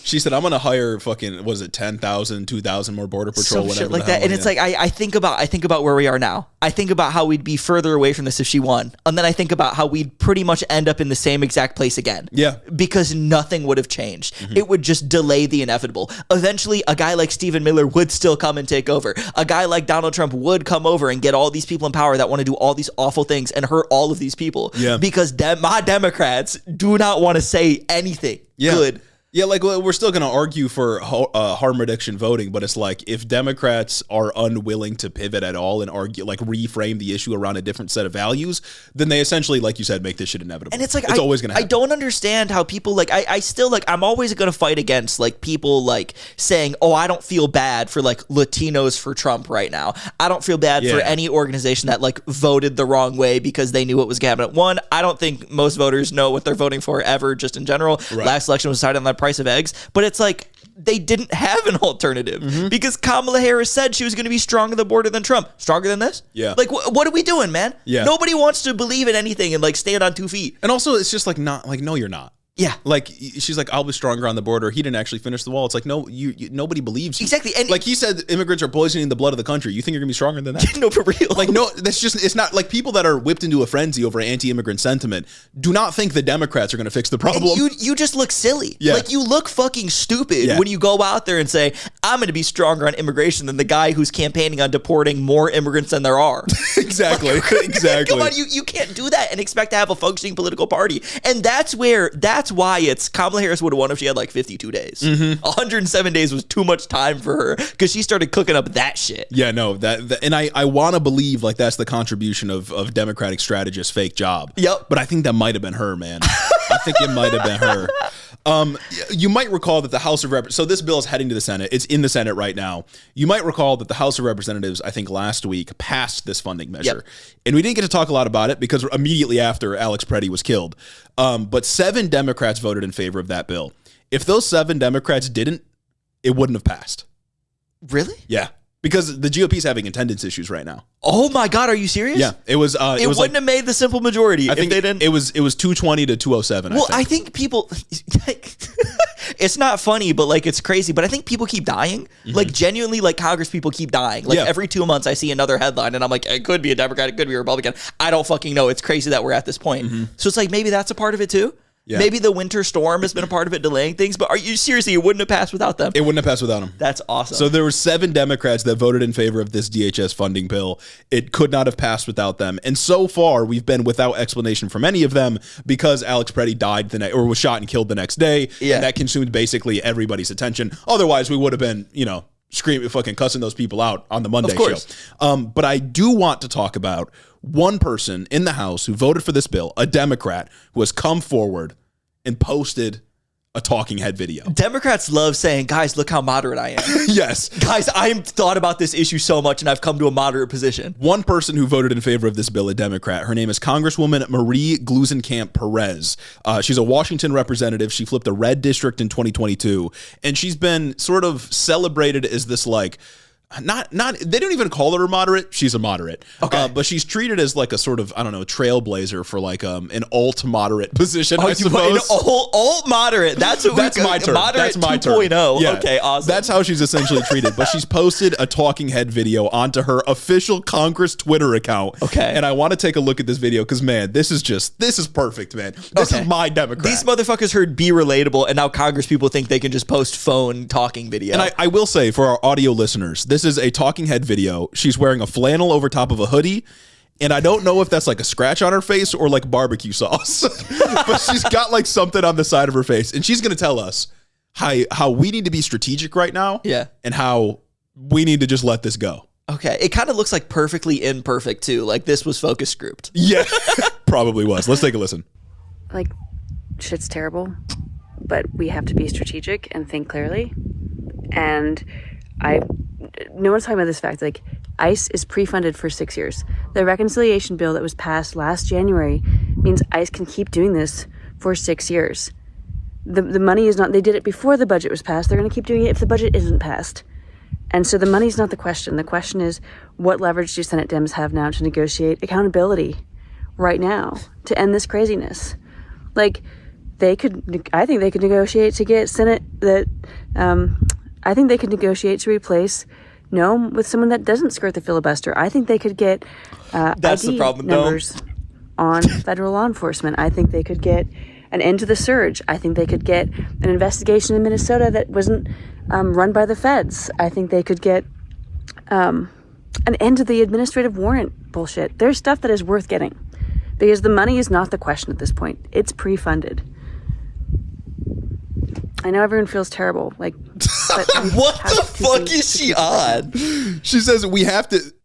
Speaker 2: She said, I'm going to hire fucking, was it 10,000, 2,000 more border patrol,
Speaker 1: Some
Speaker 2: whatever.
Speaker 1: Shit like that. And it's like, I think about where we are now. I think about how we'd be further away from this if she won. And then I think about how we'd pretty much end up in the same exact place again.
Speaker 2: Yeah.
Speaker 1: Because nothing would have changed. It would just delay the inevitable. Eventually, a guy like Stephen Miller would still come and take over. A guy like Donald Trump would come over and get all these people in power that want to do all these awful things and hurt all of these people.
Speaker 2: Yeah.
Speaker 1: Because my Democrats do not want to say anything good.
Speaker 2: Yeah, like we're still going to argue for harm reduction voting, but it's like if Democrats are unwilling to pivot at all and argue, like reframe the issue around a different set of values, then they essentially, like you said, make this shit inevitable.
Speaker 1: And it's like
Speaker 2: it's always going to happen.
Speaker 1: I don't understand how people like I still like I'm always going to fight against like people like saying, "Oh, I don't feel bad for like Latinos for Trump right now. I don't feel bad for any organization that like voted the wrong way because they knew what was going to happen." One, I don't think most voters know what they're voting for ever, just in general. Right. Last election was decided on that price of eggs, but it's like they didn't have an alternative because Kamala Harris said she was going to be stronger on the border than Trump. Stronger than this?
Speaker 2: Yeah.
Speaker 1: Like, what are we doing, man? Yeah. Nobody wants to believe in anything and like stand on 2 feet.
Speaker 2: And also, it's just like not like, no, you're not.
Speaker 1: Yeah.
Speaker 2: Like, she's like, I'll be stronger on the border. He didn't actually finish the wall. It's like, no, you nobody believes you.
Speaker 1: Exactly. And
Speaker 2: like he said, immigrants are poisoning the blood of the country. You think you're going to be stronger than that?
Speaker 1: No, for real.
Speaker 2: Like, no, that's just, it's not like people that are whipped into a frenzy over anti-immigrant sentiment do not think the Democrats are going to fix the problem.
Speaker 1: And you just look silly. Yeah. Like, you look fucking stupid when you go out there and say, I'm going to be stronger on immigration than the guy who's campaigning on deporting more immigrants than there are.
Speaker 2: Exactly. Exactly.
Speaker 1: Come on, you can't do that and expect to have a functioning political party. And that's why it's Kamala Harris would have won if she had like 52 days. 107 days was too much time for her because she started cooking up that shit.
Speaker 2: Yeah, no, that and I want to believe like that's the contribution of Democratic strategist fake job.
Speaker 1: Yep.
Speaker 2: But I think that might have been her, man. I think it might have been her. You might recall that the House of Representatives, so this bill is heading to the Senate. It's in the Senate right now. You might recall that the House of Representatives, I think last week, passed this funding measure. Yep. And we didn't get to talk a lot about it because immediately after Alex Preddy was killed. But 7 Democrats voted in favor of that bill. If those 7 Democrats didn't, it wouldn't have passed.
Speaker 1: Really?
Speaker 2: Yeah. Because the GOP is having attendance issues right now.
Speaker 1: Oh my God, are you serious?
Speaker 2: Yeah, it was.
Speaker 1: It wouldn't have made the simple majority if they didn't.
Speaker 2: It was 220 to 207.
Speaker 1: Well, I think people. It's not funny, but like it's crazy. But I think people keep dying. Like genuinely, like Congress people keep dying. Like every 2 months, I see another headline, and I'm like, it could be a Democrat, it could be a Republican. I don't fucking know. It's crazy that we're at this point. So it's like maybe that's a part of it too. Yeah. Maybe the winter storm has been a part of it delaying things, but are you seriously, it wouldn't have passed without them?
Speaker 2: It wouldn't have passed without them.
Speaker 1: That's awesome.
Speaker 2: So there were 7 Democrats that voted in favor of this DHS funding bill. It could not have passed without them. And so far, we've been without explanation from any of them because Alex Preddy died or was shot and killed the next day. Yeah. And that consumed basically everybody's attention. Otherwise, we would have been, screaming, fucking cussing those people out on the Monday show. But I do want to talk about one person in the House who voted for this bill, a Democrat who has come forward and posted a talking head video.
Speaker 1: Democrats love saying, guys, look how moderate I am.
Speaker 2: Yes.
Speaker 1: Guys, I've thought about this issue so much and I've come to a moderate position.
Speaker 2: One person who voted in favor of this bill, a Democrat, her name is Congresswoman Marie Concentrationkamp Perez. She's a Washington representative. She flipped a red district in 2022. And she's been sort of celebrated as this like, not they don't even call her a moderate. She's a moderate. Okay. But she's treated as like a sort of, I don't know, trailblazer for like an alt moderate position, I suppose.
Speaker 1: An alt moderate. That's my term. Moderate 2.0.
Speaker 2: Yeah.
Speaker 1: Okay, awesome.
Speaker 2: That's how she's essentially treated. But she's posted a talking head video onto her official Congress Twitter account. Okay. And I want to take a look at this video because, man, this is perfect, man. This is my Democrat.
Speaker 1: These motherfuckers heard Be Relatable, and now Congress people think they can just post phone talking video.
Speaker 2: And I will say, for our audio listeners, this is a talking head video. She's wearing a flannel over top of a hoodie. And I don't know if that's like a scratch on her face or like barbecue sauce. But she's got like something on the side of her face. And she's going to tell us how we need to be strategic right now. Yeah. And how we need to just let this go.
Speaker 1: Okay. It kind of looks like perfectly imperfect too. Like this was focus grouped.
Speaker 2: Yeah. Probably was. Let's take a listen.
Speaker 3: Like shit's terrible, but we have to be strategic and think clearly. And no one's talking about this fact, like ICE is pre-funded for 6 years. The reconciliation bill that was passed last January means ICE can keep doing this for 6 years. The money is not, they did it before the budget was passed. They're going to keep doing it if the budget isn't passed. And so the money's not the question. The question is, what leverage do Senate Dems have now to negotiate accountability right now to end this craziness? Like, I think they could negotiate to get Senate I think they could negotiate to replace Noem with someone that doesn't skirt the filibuster. I think they could get
Speaker 1: that's
Speaker 3: ID
Speaker 1: the problem,
Speaker 3: numbers on federal law enforcement. I think they could get an end to the surge. I think they could get an investigation in Minnesota that wasn't run by the feds. I think they could get an end to the administrative warrant bullshit. There's stuff that is worth getting because the money is not the question at this point. It's pre-funded. I know everyone feels terrible. Like,
Speaker 1: what the fuck is she on?
Speaker 2: She says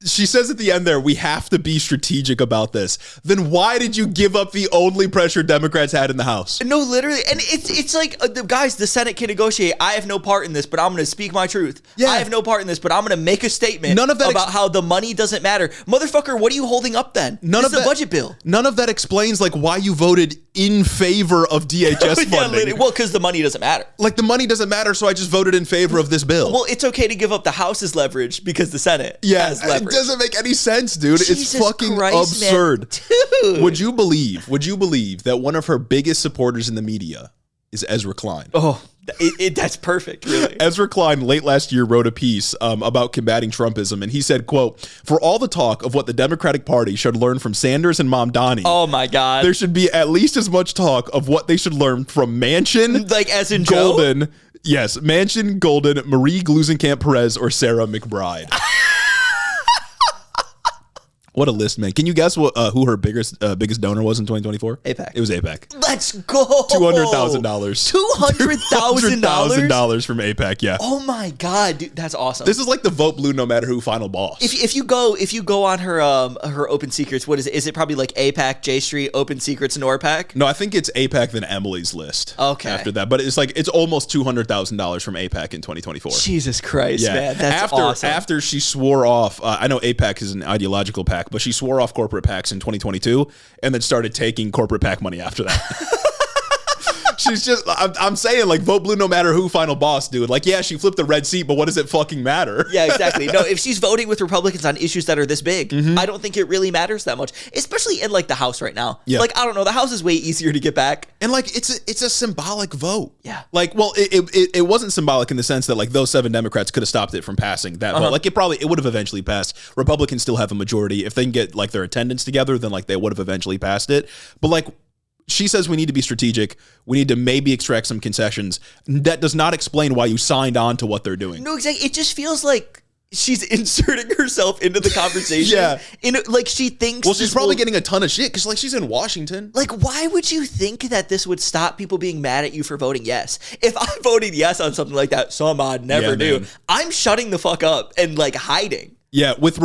Speaker 2: she says at the end there, we have to be strategic about this. Then why did you give up the only pressure Democrats had in the House?
Speaker 1: No, literally. And it's like, guys, the Senate can negotiate. I have no part in this, but I'm going to speak my truth. Yeah. I have no part in this, but I'm going to make a statement about how the money doesn't matter. Motherfucker, what are you holding up then? This is a budget bill.
Speaker 2: None of that explains like why you voted in favor of DHS funding.
Speaker 1: Yeah, well, because the money doesn't matter.
Speaker 2: Like the money doesn't matter, so I just voted in favor of this bill.
Speaker 1: Well, it's okay to give up the House's leverage because the Senate has leverage.
Speaker 2: It doesn't make any sense, dude.
Speaker 1: Jesus
Speaker 2: it's fucking
Speaker 1: Christ,
Speaker 2: absurd.
Speaker 1: Man. Dude.
Speaker 2: Would you believe that one of her biggest supporters in the media is Ezra Klein?
Speaker 1: Oh, that's perfect, really.
Speaker 2: Ezra Klein late last year wrote a piece about combating Trumpism, and he said, quote, "For all the talk of what the Democratic Party should learn from Sanders and Mom Donnie,
Speaker 1: oh my God,
Speaker 2: there should be at least as much talk of what they should learn from Manchin,
Speaker 1: like as in
Speaker 2: Golden,
Speaker 1: Joe?
Speaker 2: Yes, Manchin, Golden, Marie Concentrationkamp Perez, or Sarah McBride." What a list, man. Can you guess who her biggest donor was in 2024?
Speaker 1: AIPAC.
Speaker 2: It was AIPAC.
Speaker 1: Let's go.
Speaker 2: $200,000.
Speaker 1: $200,000
Speaker 2: from AIPAC, yeah.
Speaker 1: Oh my God, dude, that's awesome.
Speaker 2: This is like the vote blue no matter who final boss.
Speaker 1: If you go on her Open Secrets, what is it? Is it probably like AIPAC, J Street, Open Secrets, NORPAC?
Speaker 2: No, I think it's AIPAC then Emily's list.
Speaker 1: Okay.
Speaker 2: After that, but it's almost $200,000 from AIPAC in 2024.
Speaker 1: Jesus Christ, man, that's awesome.
Speaker 2: After she swore off, I know AIPAC is an ideological PAC, but she swore off corporate PACs in 2022 and then started taking corporate PAC money after that. She's just, I'm saying, like, vote blue no matter who, final boss, dude. Like, yeah, she flipped the red seat, but what does it fucking matter?
Speaker 1: Yeah, exactly. No, if she's voting with Republicans on issues that are this big, I don't think it really matters that much, especially in, like, the House right now.
Speaker 2: Yeah.
Speaker 1: Like, I don't know, the House is way easier to get back.
Speaker 2: And, like, it's a symbolic vote.
Speaker 1: Yeah.
Speaker 2: Like, well, it wasn't symbolic in the sense that, like, those 7 Democrats could have stopped it from passing that vote. Like, it would have eventually passed. Republicans still have a majority. If they can get, like, their attendance together, then, like, they would have eventually passed it. But, like, she says we need to be strategic. We need to maybe extract some concessions. That does not explain why you signed on to what they're doing.
Speaker 1: No, exactly. It just feels like she's inserting herself into the conversation.
Speaker 2: Yeah.
Speaker 1: Like, she thinks...
Speaker 2: Well, she's probably getting a ton of shit because, like, she's in Washington.
Speaker 1: Like, why would you think that this would stop people being mad at you for voting yes? If I voted yes on something like that, some I'd never do, I'm shutting the fuck up and, like, hiding.
Speaker 2: Yeah, with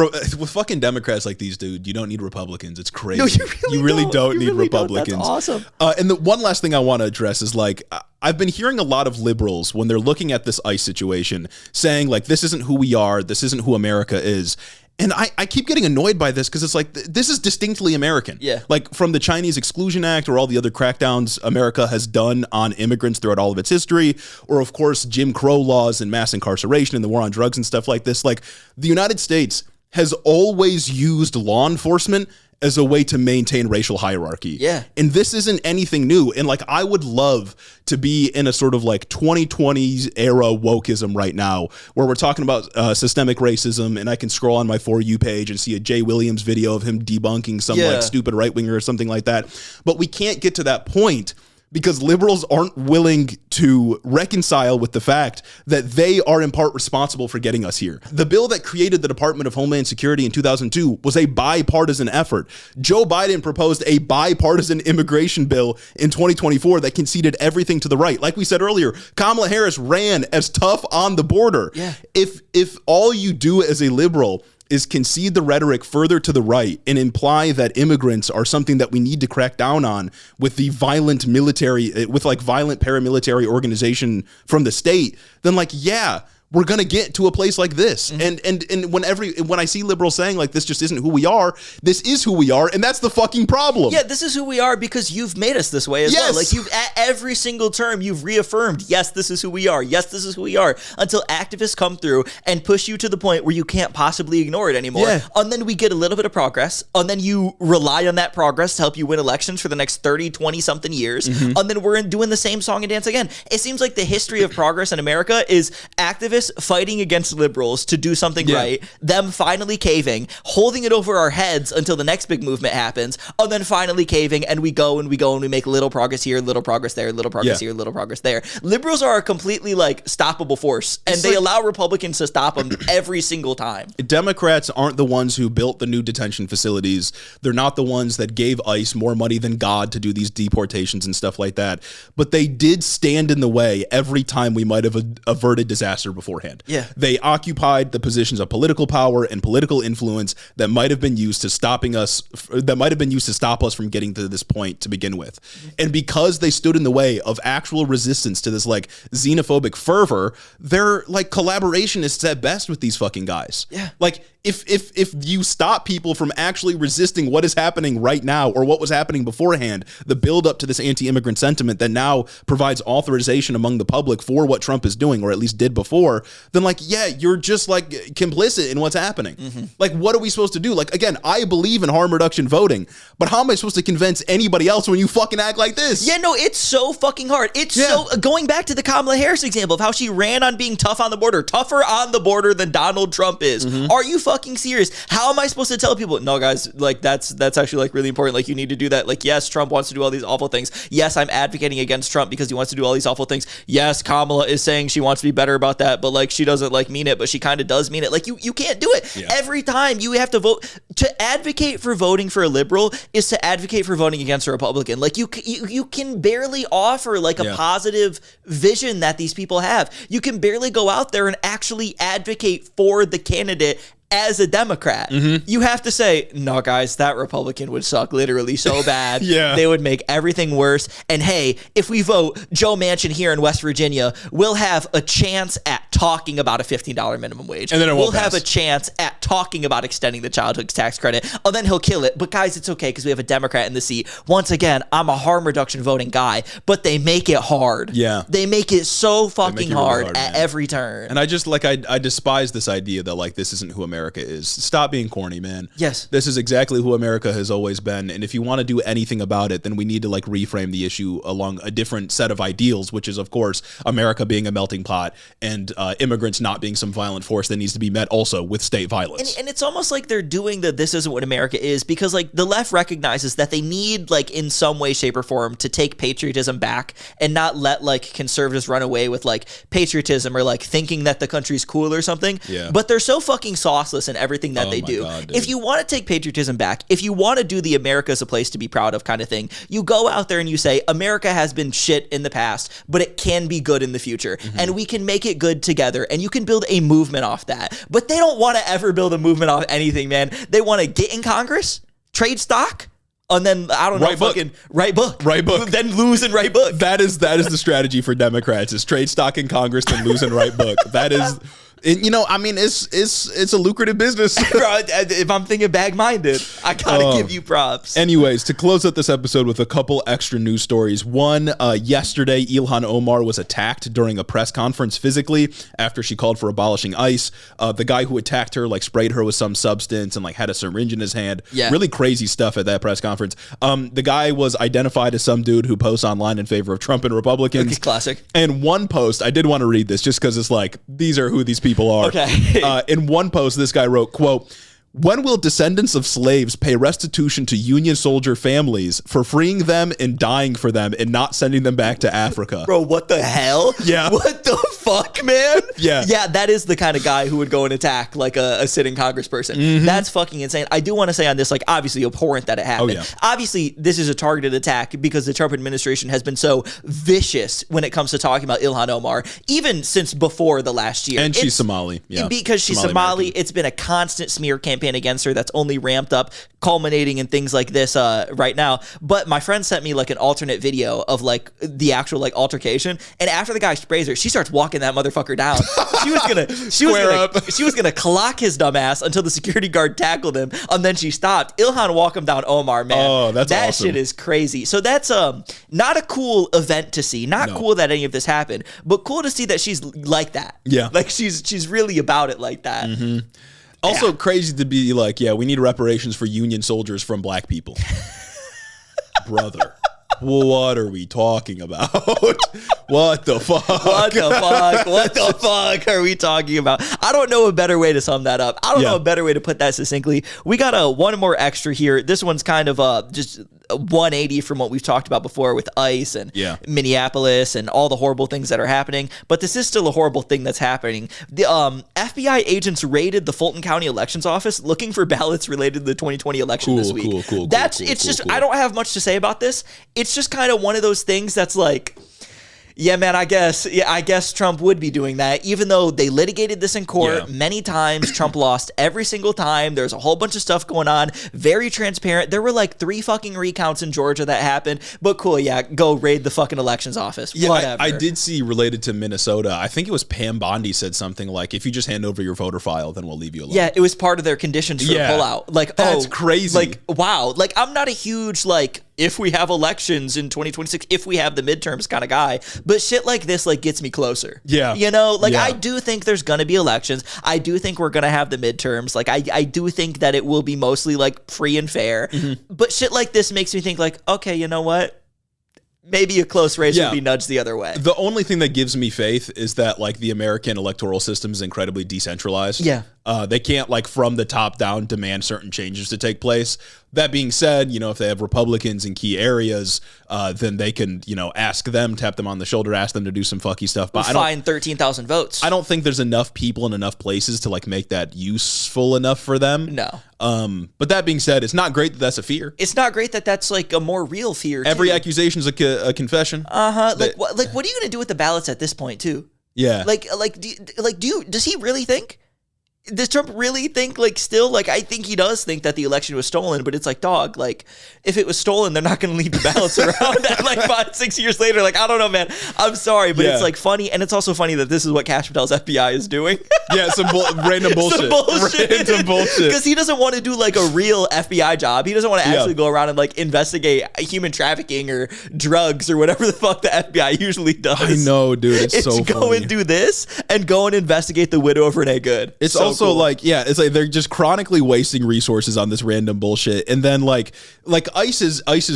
Speaker 2: fucking Democrats like these, dude, you don't need Republicans. It's crazy.
Speaker 1: No,
Speaker 2: you really don't need Republicans.
Speaker 1: That's awesome.
Speaker 2: And the one last thing I want to address is, like, I've been hearing a lot of liberals when they're looking at this ICE situation saying, like, this isn't who we are. This isn't who America is. And I keep getting annoyed by this because it's like, this is distinctly American.
Speaker 1: Yeah.
Speaker 2: Like, from the Chinese Exclusion Act or all the other crackdowns America has done on immigrants throughout all of its history, or, of course, Jim Crow laws and mass incarceration and the war on drugs and stuff like this. Like, the United States has always used law enforcement as a way to maintain racial hierarchy.
Speaker 1: Yeah.
Speaker 2: And this isn't anything new. And, like, I would love to be in a sort of, like, 2020s era wokeism right now where we're talking about systemic racism, and I can scroll on my For You page and see a Jay Williams video of him debunking some like stupid right-winger or something like that. But we can't get to that point because liberals aren't willing to reconcile with the fact that they are in part responsible for getting us here. The bill that created the Department of Homeland Security in 2002 was a bipartisan effort. Joe Biden proposed a bipartisan immigration bill in 2024 that conceded everything to the right. Like we said earlier, Kamala Harris ran as tough on the border.
Speaker 1: Yeah.
Speaker 2: If all you do as a liberal is concede the rhetoric further to the right and imply that immigrants are something that we need to crack down on with the violent military, with like violent paramilitary organization from the state, then like, yeah, we're going to get to a place like this. And when I see liberals saying like, this just isn't who we are, this is who we are. And that's the fucking problem.
Speaker 1: Yeah, this is who we are because you've made us this way as well. Like you've at every single term, you've reaffirmed, yes, this is who we are. Yes, this is who we are, until activists come through and push you to the point where you can't possibly ignore it anymore.
Speaker 2: Yeah.
Speaker 1: And then we get a little bit of progress. And then you rely on that progress to help you win elections for the next 30, 20 something years. And then we're doing the same song and dance again. It seems like the history of progress in America is activists fighting against liberals to do something right, them finally caving, holding it over our heads until the next big movement happens, and then finally caving, and we go and we go and we make little progress here, little progress there, little progress here, little progress there. Liberals are a completely like stoppable force, and they allow Republicans to stop them every single time.
Speaker 2: Democrats aren't the ones who built the new detention facilities. They're not the ones that gave ICE more money than God to do these deportations and stuff like that. But they did stand in the way every time we might have averted disaster beforehand.
Speaker 1: Yeah.
Speaker 2: They occupied the positions of political power and political influence that might have been used to stop us from getting to this point to begin with. And because they stood in the way of actual resistance to this like xenophobic fervor, they're like collaborationists at best with these fucking guys.
Speaker 1: Yeah.
Speaker 2: Like if you stop people from actually resisting what is happening right now or what was happening beforehand, the build up to this anti-immigrant sentiment that now provides authorization among the public for what Trump is doing, or at least did before, then like, yeah, you're just like complicit in what's happening. Like, what are we supposed to do? Like, again, I believe in harm reduction voting, but how am I supposed to convince anybody else when you fucking act like this?
Speaker 1: Yeah, no, it's so fucking hard. It's so, going back to the Kamala Harris example of how she ran on being tough on the border, tougher on the border than Donald Trump is. Are you fucking serious? How am I supposed to tell people, no guys, like that's actually like really important, like you need to do that. Like, yes, Trump wants to do all these awful things. Yes, I'm advocating against Trump because he wants to do all these awful things. Yes, Kamala is saying she wants to be better about that, but like she doesn't like mean it, but she kind of does mean it. Like you can't do it. Every time you have to vote. To advocate for voting for a liberal is to advocate for voting against a Republican. Like you can barely offer like a positive vision that these people have. You can barely go out there and actually advocate for the candidate as a Democrat, you have to say, no, guys, that Republican would suck literally so bad.
Speaker 2: Yeah.
Speaker 1: They would make everything worse. And hey, if we vote Joe Manchin here in West Virginia, we'll have a chance at talking about a $15 minimum wage.
Speaker 2: And then it won't
Speaker 1: we'll have
Speaker 2: pass.
Speaker 1: a chance at talking about extending the childhood tax credit. Oh, then he'll kill it. But guys, it's okay because we have a Democrat in the seat. Once again, I'm a harm reduction voting guy, but they make it hard.
Speaker 2: Yeah.
Speaker 1: They make it so fucking
Speaker 2: it really
Speaker 1: hard
Speaker 2: hard,
Speaker 1: at
Speaker 2: man.
Speaker 1: every turn.
Speaker 2: And I just like I despise this idea that like this isn't who America is. Stop being corny, man.
Speaker 1: Yes.
Speaker 2: This is exactly who America has always been. And if you want to do anything about it, then we need to like reframe the issue along a different set of ideals, which is of course America being a melting pot and immigrants not being some violent force that needs to be met also with state violence.
Speaker 1: And it's almost like they're doing the this isn't what America is because like the left recognizes that they need like in some way, shape, or form to take patriotism back and not let like conservatives run away with like patriotism or like thinking that the country's cool or something.
Speaker 2: Yeah.
Speaker 1: But they're so fucking sauceless in everything that they
Speaker 2: my
Speaker 1: do.
Speaker 2: God, dude.
Speaker 1: If you want to take patriotism back, if you want to do the America's a place to be proud of kind of thing, you go out there and you say America has been shit in the past, but it can be good in the future. And we can make it good together and you can build a movement off that. But they don't want to ever build a movement off anything, man. They want to get in Congress, trade stock, and then I don't know,
Speaker 2: Write book.
Speaker 1: fucking write book.
Speaker 2: Write book.
Speaker 1: Then lose and write book.
Speaker 2: That is the strategy for Democrats is trade stock in Congress and lose and write book. That is, you know, I mean, it's a lucrative business.
Speaker 1: Bro, if I'm thinking bag-minded, I gotta give you props.
Speaker 2: Anyways, to close out this episode with a couple extra news stories. One, yesterday, Ilhan Omar was attacked during a press conference physically after she called for abolishing ICE. The guy who attacked her like sprayed her with some substance and like had a syringe in his hand.
Speaker 1: Yeah.
Speaker 2: Really crazy stuff at that press conference. The guy was identified as some dude who posts online in favor of Trump and Republicans.
Speaker 1: Okay, classic.
Speaker 2: And one post, I did want to read this just because it's like, these are who these people are.
Speaker 1: Okay.
Speaker 2: In one post, this guy wrote, quote, "When will descendants of slaves pay restitution to Union soldier families for freeing them and dying for them and not sending them back to Africa?"
Speaker 1: Bro, what the hell?
Speaker 2: Yeah.
Speaker 1: What the fuck, man?
Speaker 2: Yeah.
Speaker 1: Yeah, that is the kind of guy who would go and attack like a sitting congressperson. That's fucking insane. I do want to say on this, like, obviously abhorrent that it happened.
Speaker 2: Oh, yeah.
Speaker 1: Obviously, this is a targeted attack because the Trump administration has been so vicious when it comes to talking about Ilhan Omar, even since before the last year.
Speaker 2: And she's Somali. Yeah.
Speaker 1: Because she's Somali,
Speaker 2: Somali-American.
Speaker 1: it's been a constant smear campaign against her that's only ramped up, culminating in things like this right now. But my friend sent me like an alternate video of like the actual like altercation, and after the guy sprays her, she starts walking that motherfucker down. She was gonna clock his dumb ass until the security guard tackled him, and then she stopped. Ilhan walked him down Omar, man.
Speaker 2: Oh, that's
Speaker 1: that
Speaker 2: awesome.
Speaker 1: shit is crazy. So that's not a cool event to see. Not cool that any of this happened, but cool to see that she's like that.
Speaker 2: Yeah.
Speaker 1: Like she's really about it like that.
Speaker 2: Also crazy to be like, yeah, we need reparations for Union soldiers from black people. Brother. What are we talking about? What the fuck?
Speaker 1: What the fuck? What the fuck are we talking about? I don't know a better way to sum that up. I don't know a better way to put that succinctly. We got one more extra here. This one's kind of just 180 from what we've talked about before with ICE and Minneapolis and all the horrible things that are happening. But this is still a horrible thing that's happening. The FBI agents raided the Fulton County Elections Office looking for ballots related to the 2020 election this week. Cool. I don't have much to say about this. It's just kind of one of those things that's like, yeah, man, I guess Trump would be doing that, even though they litigated this in court many times. Trump lost every single time. There's a whole bunch of stuff going on. Very transparent. There were like 3 fucking recounts in Georgia that happened. But cool, yeah, go raid the fucking elections office.
Speaker 2: Yeah,
Speaker 1: Whatever.
Speaker 2: I did see related to Minnesota. I think it was Pam Bondi said something like, if you just hand over your voter file, then we'll leave you alone.
Speaker 1: Yeah, it was part of their conditions for the pullout. Like,
Speaker 2: that's crazy.
Speaker 1: Like, wow. Like, I'm not a huge, like, if we have elections in 2026, if we have the midterms kind of guy, but shit like this like gets me closer.
Speaker 2: Yeah.
Speaker 1: You know, like I do think there's going to be elections. I do think we're going to have the midterms. Like I do think that it will be mostly like free and fair, but shit like this makes me think like, okay, you know what? Maybe a close race would be nudged the other way.
Speaker 2: The only thing that gives me faith is that like the American electoral system is incredibly decentralized.
Speaker 1: Yeah.
Speaker 2: They can't like from the top down demand certain changes to take place. That being said, you know, if they have Republicans in key areas, then they can, you know, ask them, tap them on the shoulder, ask them to do some fucky stuff. But
Speaker 1: find 13,000 votes.
Speaker 2: I don't think there's enough people in enough places to like make that useful enough for them.
Speaker 1: No.
Speaker 2: But that being said, it's not great that that's a fear.
Speaker 1: It's not great that that's like a more real fear.
Speaker 2: Every accusation is a confession.
Speaker 1: Like what are you gonna do with the ballots at this point too?
Speaker 2: Yeah.
Speaker 1: Does he really think Does Trump really think, like, still, like, I think he does think that the election was stolen, but it's like, dog, like, if it was stolen, they're not going to leave the ballots around that, like, 5-6 years later. Like, I don't know, man. I'm sorry, but it's, like, funny. And it's also funny that this is what Cash Patel's FBI is doing.
Speaker 2: Yeah, some random bullshit. Random bullshit.
Speaker 1: Because he doesn't want to do, like, a real FBI job. He doesn't want to actually go around and, like, investigate human trafficking or drugs or whatever the fuck the FBI usually does.
Speaker 2: I know, dude. It's so funny.
Speaker 1: Go and do this and go and investigate the widow of Renee Good.
Speaker 2: It's so also cool. Like, yeah, it's like they're just chronically wasting resources on this random bullshit. And then like ICE has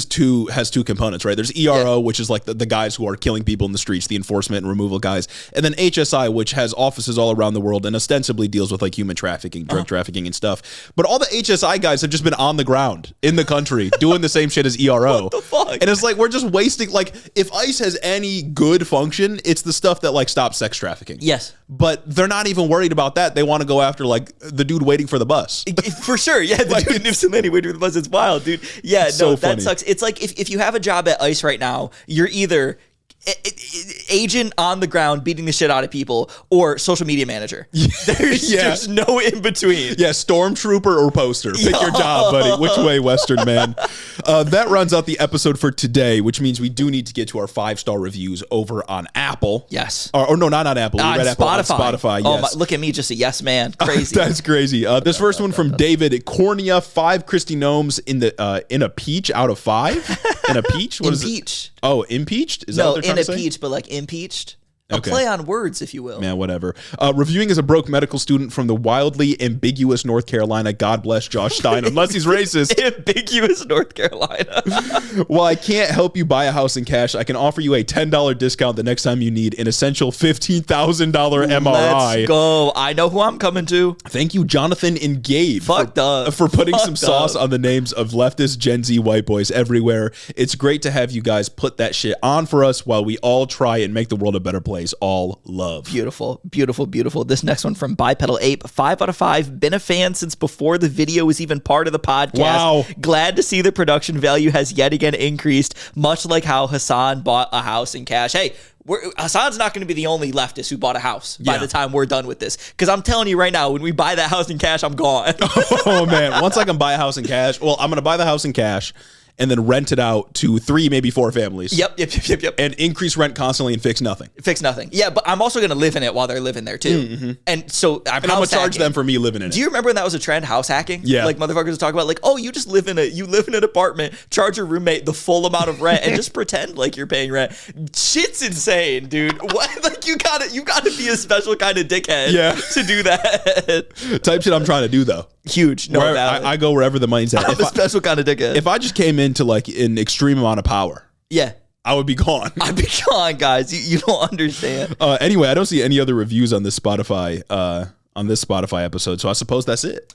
Speaker 2: two components, right? There's ERO, which is like the guys who are killing people in the streets, the enforcement and removal guys. And then HSI, which has offices all around the world and ostensibly deals with like human trafficking, drug trafficking and stuff. But all the HSI guys have just been on the ground in the country doing the same shit as ERO.
Speaker 1: What the fuck?
Speaker 2: And it's like, we're just wasting, like, if ICE has any good function, it's the stuff that like stops sex trafficking.
Speaker 1: Yes.
Speaker 2: But they're not even worried about that. They want to go after like the dude waiting for the bus.
Speaker 1: For sure. Yeah, the dude in Ypsilanti waiting for the bus. It's wild, dude. Yeah, no,
Speaker 2: so
Speaker 1: that
Speaker 2: funny.
Speaker 1: sucks. It's like if you have a job at ICE right now, you're either agent on the ground beating the shit out of people or social media manager. There's no in between.
Speaker 2: Yeah, stormtrooper or poster. Pick your job, buddy. Which way, Western man? That runs out the episode for today, which means we do need to get to our 5-star reviews over on Apple.
Speaker 1: Yes.
Speaker 2: Or no, not on Apple.
Speaker 1: On
Speaker 2: Spotify.
Speaker 1: Oh,
Speaker 2: yes.
Speaker 1: look at me, just a yes man. Crazy.
Speaker 2: That's crazy. This first one from David Cornea, 5 Kristi Noems in a peach out of 5. In a peach? What is it? Oh, impeached? Is that what they're trying to say?
Speaker 1: No, in a peach, but like impeached.
Speaker 2: Okay.
Speaker 1: A play on words, if you will.
Speaker 2: Man, whatever. Reviewing as a broke medical student from the wildly ambiguous North Carolina. God bless Josh Stein, unless he's racist.
Speaker 1: Ambiguous North Carolina.
Speaker 2: While I can't help you buy a house in cash, I can offer you a $10 discount the next time you need an essential $15,000 MRI.
Speaker 1: Let's go. I know who I'm coming to.
Speaker 2: Thank you, Jonathan and Gabe, for putting some sauce on the names of leftist Gen Z white boys everywhere. It's great to have you guys put that shit on for us while we all try and make the world a better place. All love.
Speaker 1: Beautiful, beautiful, beautiful. This next one from Bipedal Ape, 5 out of 5. Been a fan since before the video was even part of the podcast.
Speaker 2: Wow.
Speaker 1: Glad to see the production value has yet again increased, much like how Hassan bought a house in cash. Hey, Hassan's not going to be the only leftist who bought a house by the time we're done with this. Because I'm telling you right now, when we buy that house in cash, I'm gone.
Speaker 2: Oh, man. Once I can buy a house in cash, well, I'm going to buy the house in cash and then rent it out to 3, maybe 4 families.
Speaker 1: Yep.
Speaker 2: And increase rent constantly and fix nothing.
Speaker 1: Yeah, but I'm also going to live in it while they're living there too. Mm-hmm. And so I'm
Speaker 2: going to charge them for me living in it.
Speaker 1: Do you remember when that was a trend, house hacking?
Speaker 2: Yeah.
Speaker 1: Like motherfuckers would talk about like, oh, you live in an apartment, charge your roommate the full amount of rent and just pretend like you're paying rent. Shit's insane, dude. What? Like you gotta be a special kind of dickhead to do that.
Speaker 2: Type shit I'm trying to do though.
Speaker 1: Huge. No valid.
Speaker 2: I go wherever the money's at.
Speaker 1: I'm a special kind of dickhead.
Speaker 2: If I just came into like an extreme amount of power, I would be gone.
Speaker 1: I'd be gone, guys. You don't understand.
Speaker 2: Anyway, I don't see any other reviews on this Spotify episode, so I suppose that's it.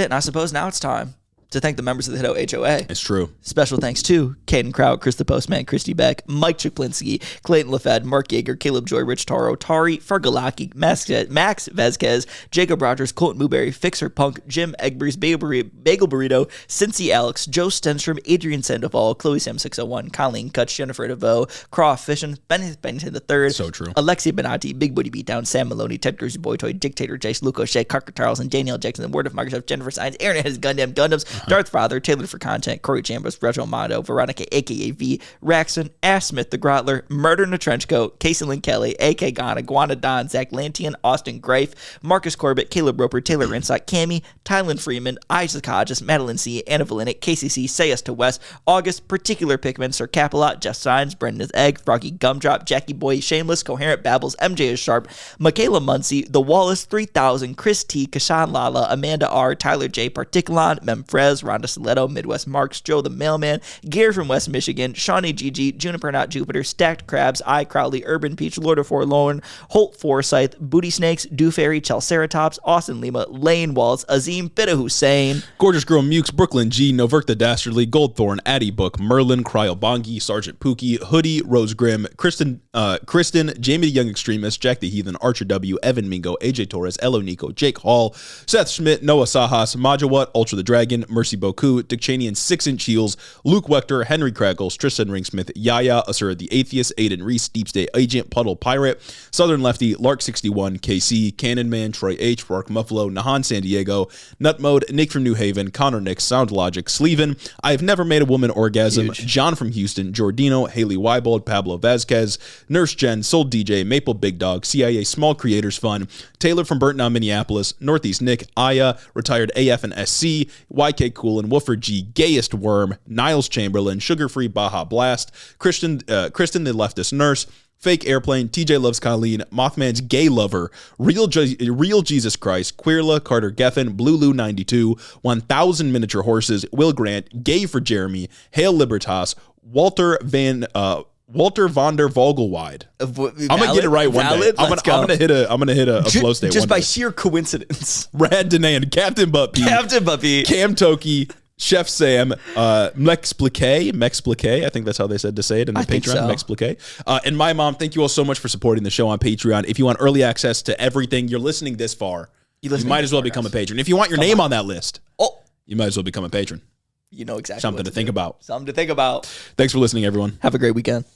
Speaker 1: And I suppose now it's time to thank the members of the HITO HOA.
Speaker 2: It's true.
Speaker 1: Special thanks to Caden Kraut, Chris the Postman, Christy Beck, Mike Chuklinski, Clayton LaFed, Mark Yeager, Caleb Joy, Rich Taro, Tari, Fargalaki, Max Vezquez, Jacob Rogers, Colton Mooberry, Fixer Punk, Jim Egbers, Bagel Burrito, Cincy Alex, Joe Stenstrom, Adrian Sandoval, Chloe Sam 601, Colleen Kutch, Jennifer DeVoe, Croft Fishin, Bennington III,
Speaker 2: so true,
Speaker 1: Alexia Benatti, Big Booty Beatdown, Sam Maloney, Ted Gruzy, Boy Toy, Dictator, Jace, Luke O'Shea, Carker Charles, and Danielle Jackson, The Word of Microsoft, Jennifer Science, Aaron has Gundams, Darth Father, Taylor for Content, Corey Chambers, Reggio Amato, Veronica, aka V, Raxon, Ash Smith, The Grottler, Murder in a Trenchcoat, Casey Lynn Kelly, AK Ghana, Guana Don, Zach Lantian, Austin Grafe, Marcus Corbett, Caleb Roper, Taylor Rinsock, Cammie, Tylen Freeman, Isaac Hodges, Madeline C, Anna Valinic, KCC, Say Us to West, August, Particular Pickman, Sir Capilot, Jeff Signs, Brendan is Egg, Froggy Gumdrop, Jackie Boy, Shameless, Coherent Babbles, MJ is Sharp, Michaela Muncie, The Wallace 3000, Chris T, Kashan Lala, Amanda R, Tyler J, Particulon, Memfrez, Rhonda Stiletto, Midwest Marks, Joe the Mailman, Gary from West Michigan, Shawnee Gigi, Juniper Not Jupiter, Stacked Crabs, I Crowley, Urban Peach, Lord of Forlorn, Holt Forsyth, Booty Snakes, Dew Fairy, Chelceratops, Austin Lima, Lane Walls, Azim, Bitta Hussein,
Speaker 2: Gorgeous Girl Mukes, Brooklyn G, Noverk the Dastardly, Goldthorn, Addie Book, Merlin, Cryobongi, Sergeant Pookie, Hoodie, Rose Grimm, Kristen, Jamie the Young Extremist, Jack the Heathen, Archer W, Evan Mingo, AJ Torres, Elo Nico, Jake Hall, Seth Schmidt, Noah Sajas, Majawat, Ultra the Dragon, Mercy Boku, Dick Cheney and 6-inch heels, Luke Wechter, Henry Crackles, Tristan Ringsmith, Yaya, Asura the Atheist, Aiden Reese, Deep State Agent, Puddle Pirate, Southern Lefty, Lark61, KC, Cannon Man, Troy H, Rourke Muffalo, Nahan San Diego, Nut Mode, Nick from New Haven, Connor Nick, Sound Logic, Sleven, I Have Never Made a Woman Orgasm, Huge. John from Houston, Jordino, Haley Weibold, Pablo Vasquez, Nurse Jen, Soul DJ, Maple Big Dog, CIA Small Creators Fund, Taylor from Burnt Down Minneapolis, Northeast Nick, Aya, Retired AF and SC, YK Cool and Woofer G, Gayest Worm, Niles Chamberlain, Sugar Free Baja Blast, Kristen the Leftist Nurse, Fake Airplane, TJ Loves Colleen, Mothman's Gay Lover, Real Jesus Christ, Queerla, Carter Geffen, Blue Lou 92, 1000 Miniature Horses, Will Grant, Gay for Jeremy, Hail Libertas, Walter von der Vogelweide. I'm gonna get it right one day. I'm gonna hit a flow state
Speaker 1: just
Speaker 2: one
Speaker 1: by
Speaker 2: day.
Speaker 1: sheer coincidence.
Speaker 2: Rad Denan, Captain Buppy, Cam Toki, Chef Sam, Mexplique, I think that's how they said to say it in the Patreon, so. Mexplique. And my mom, thank you all so much for supporting the show on Patreon. If you want early access to everything, you're listening this far, you might as well become a patron. If you want your name on that list, you might as well become a patron.
Speaker 1: You know exactly
Speaker 2: Something to think about.
Speaker 1: Something to think about.
Speaker 2: Thanks for listening, everyone.
Speaker 1: Have a great weekend.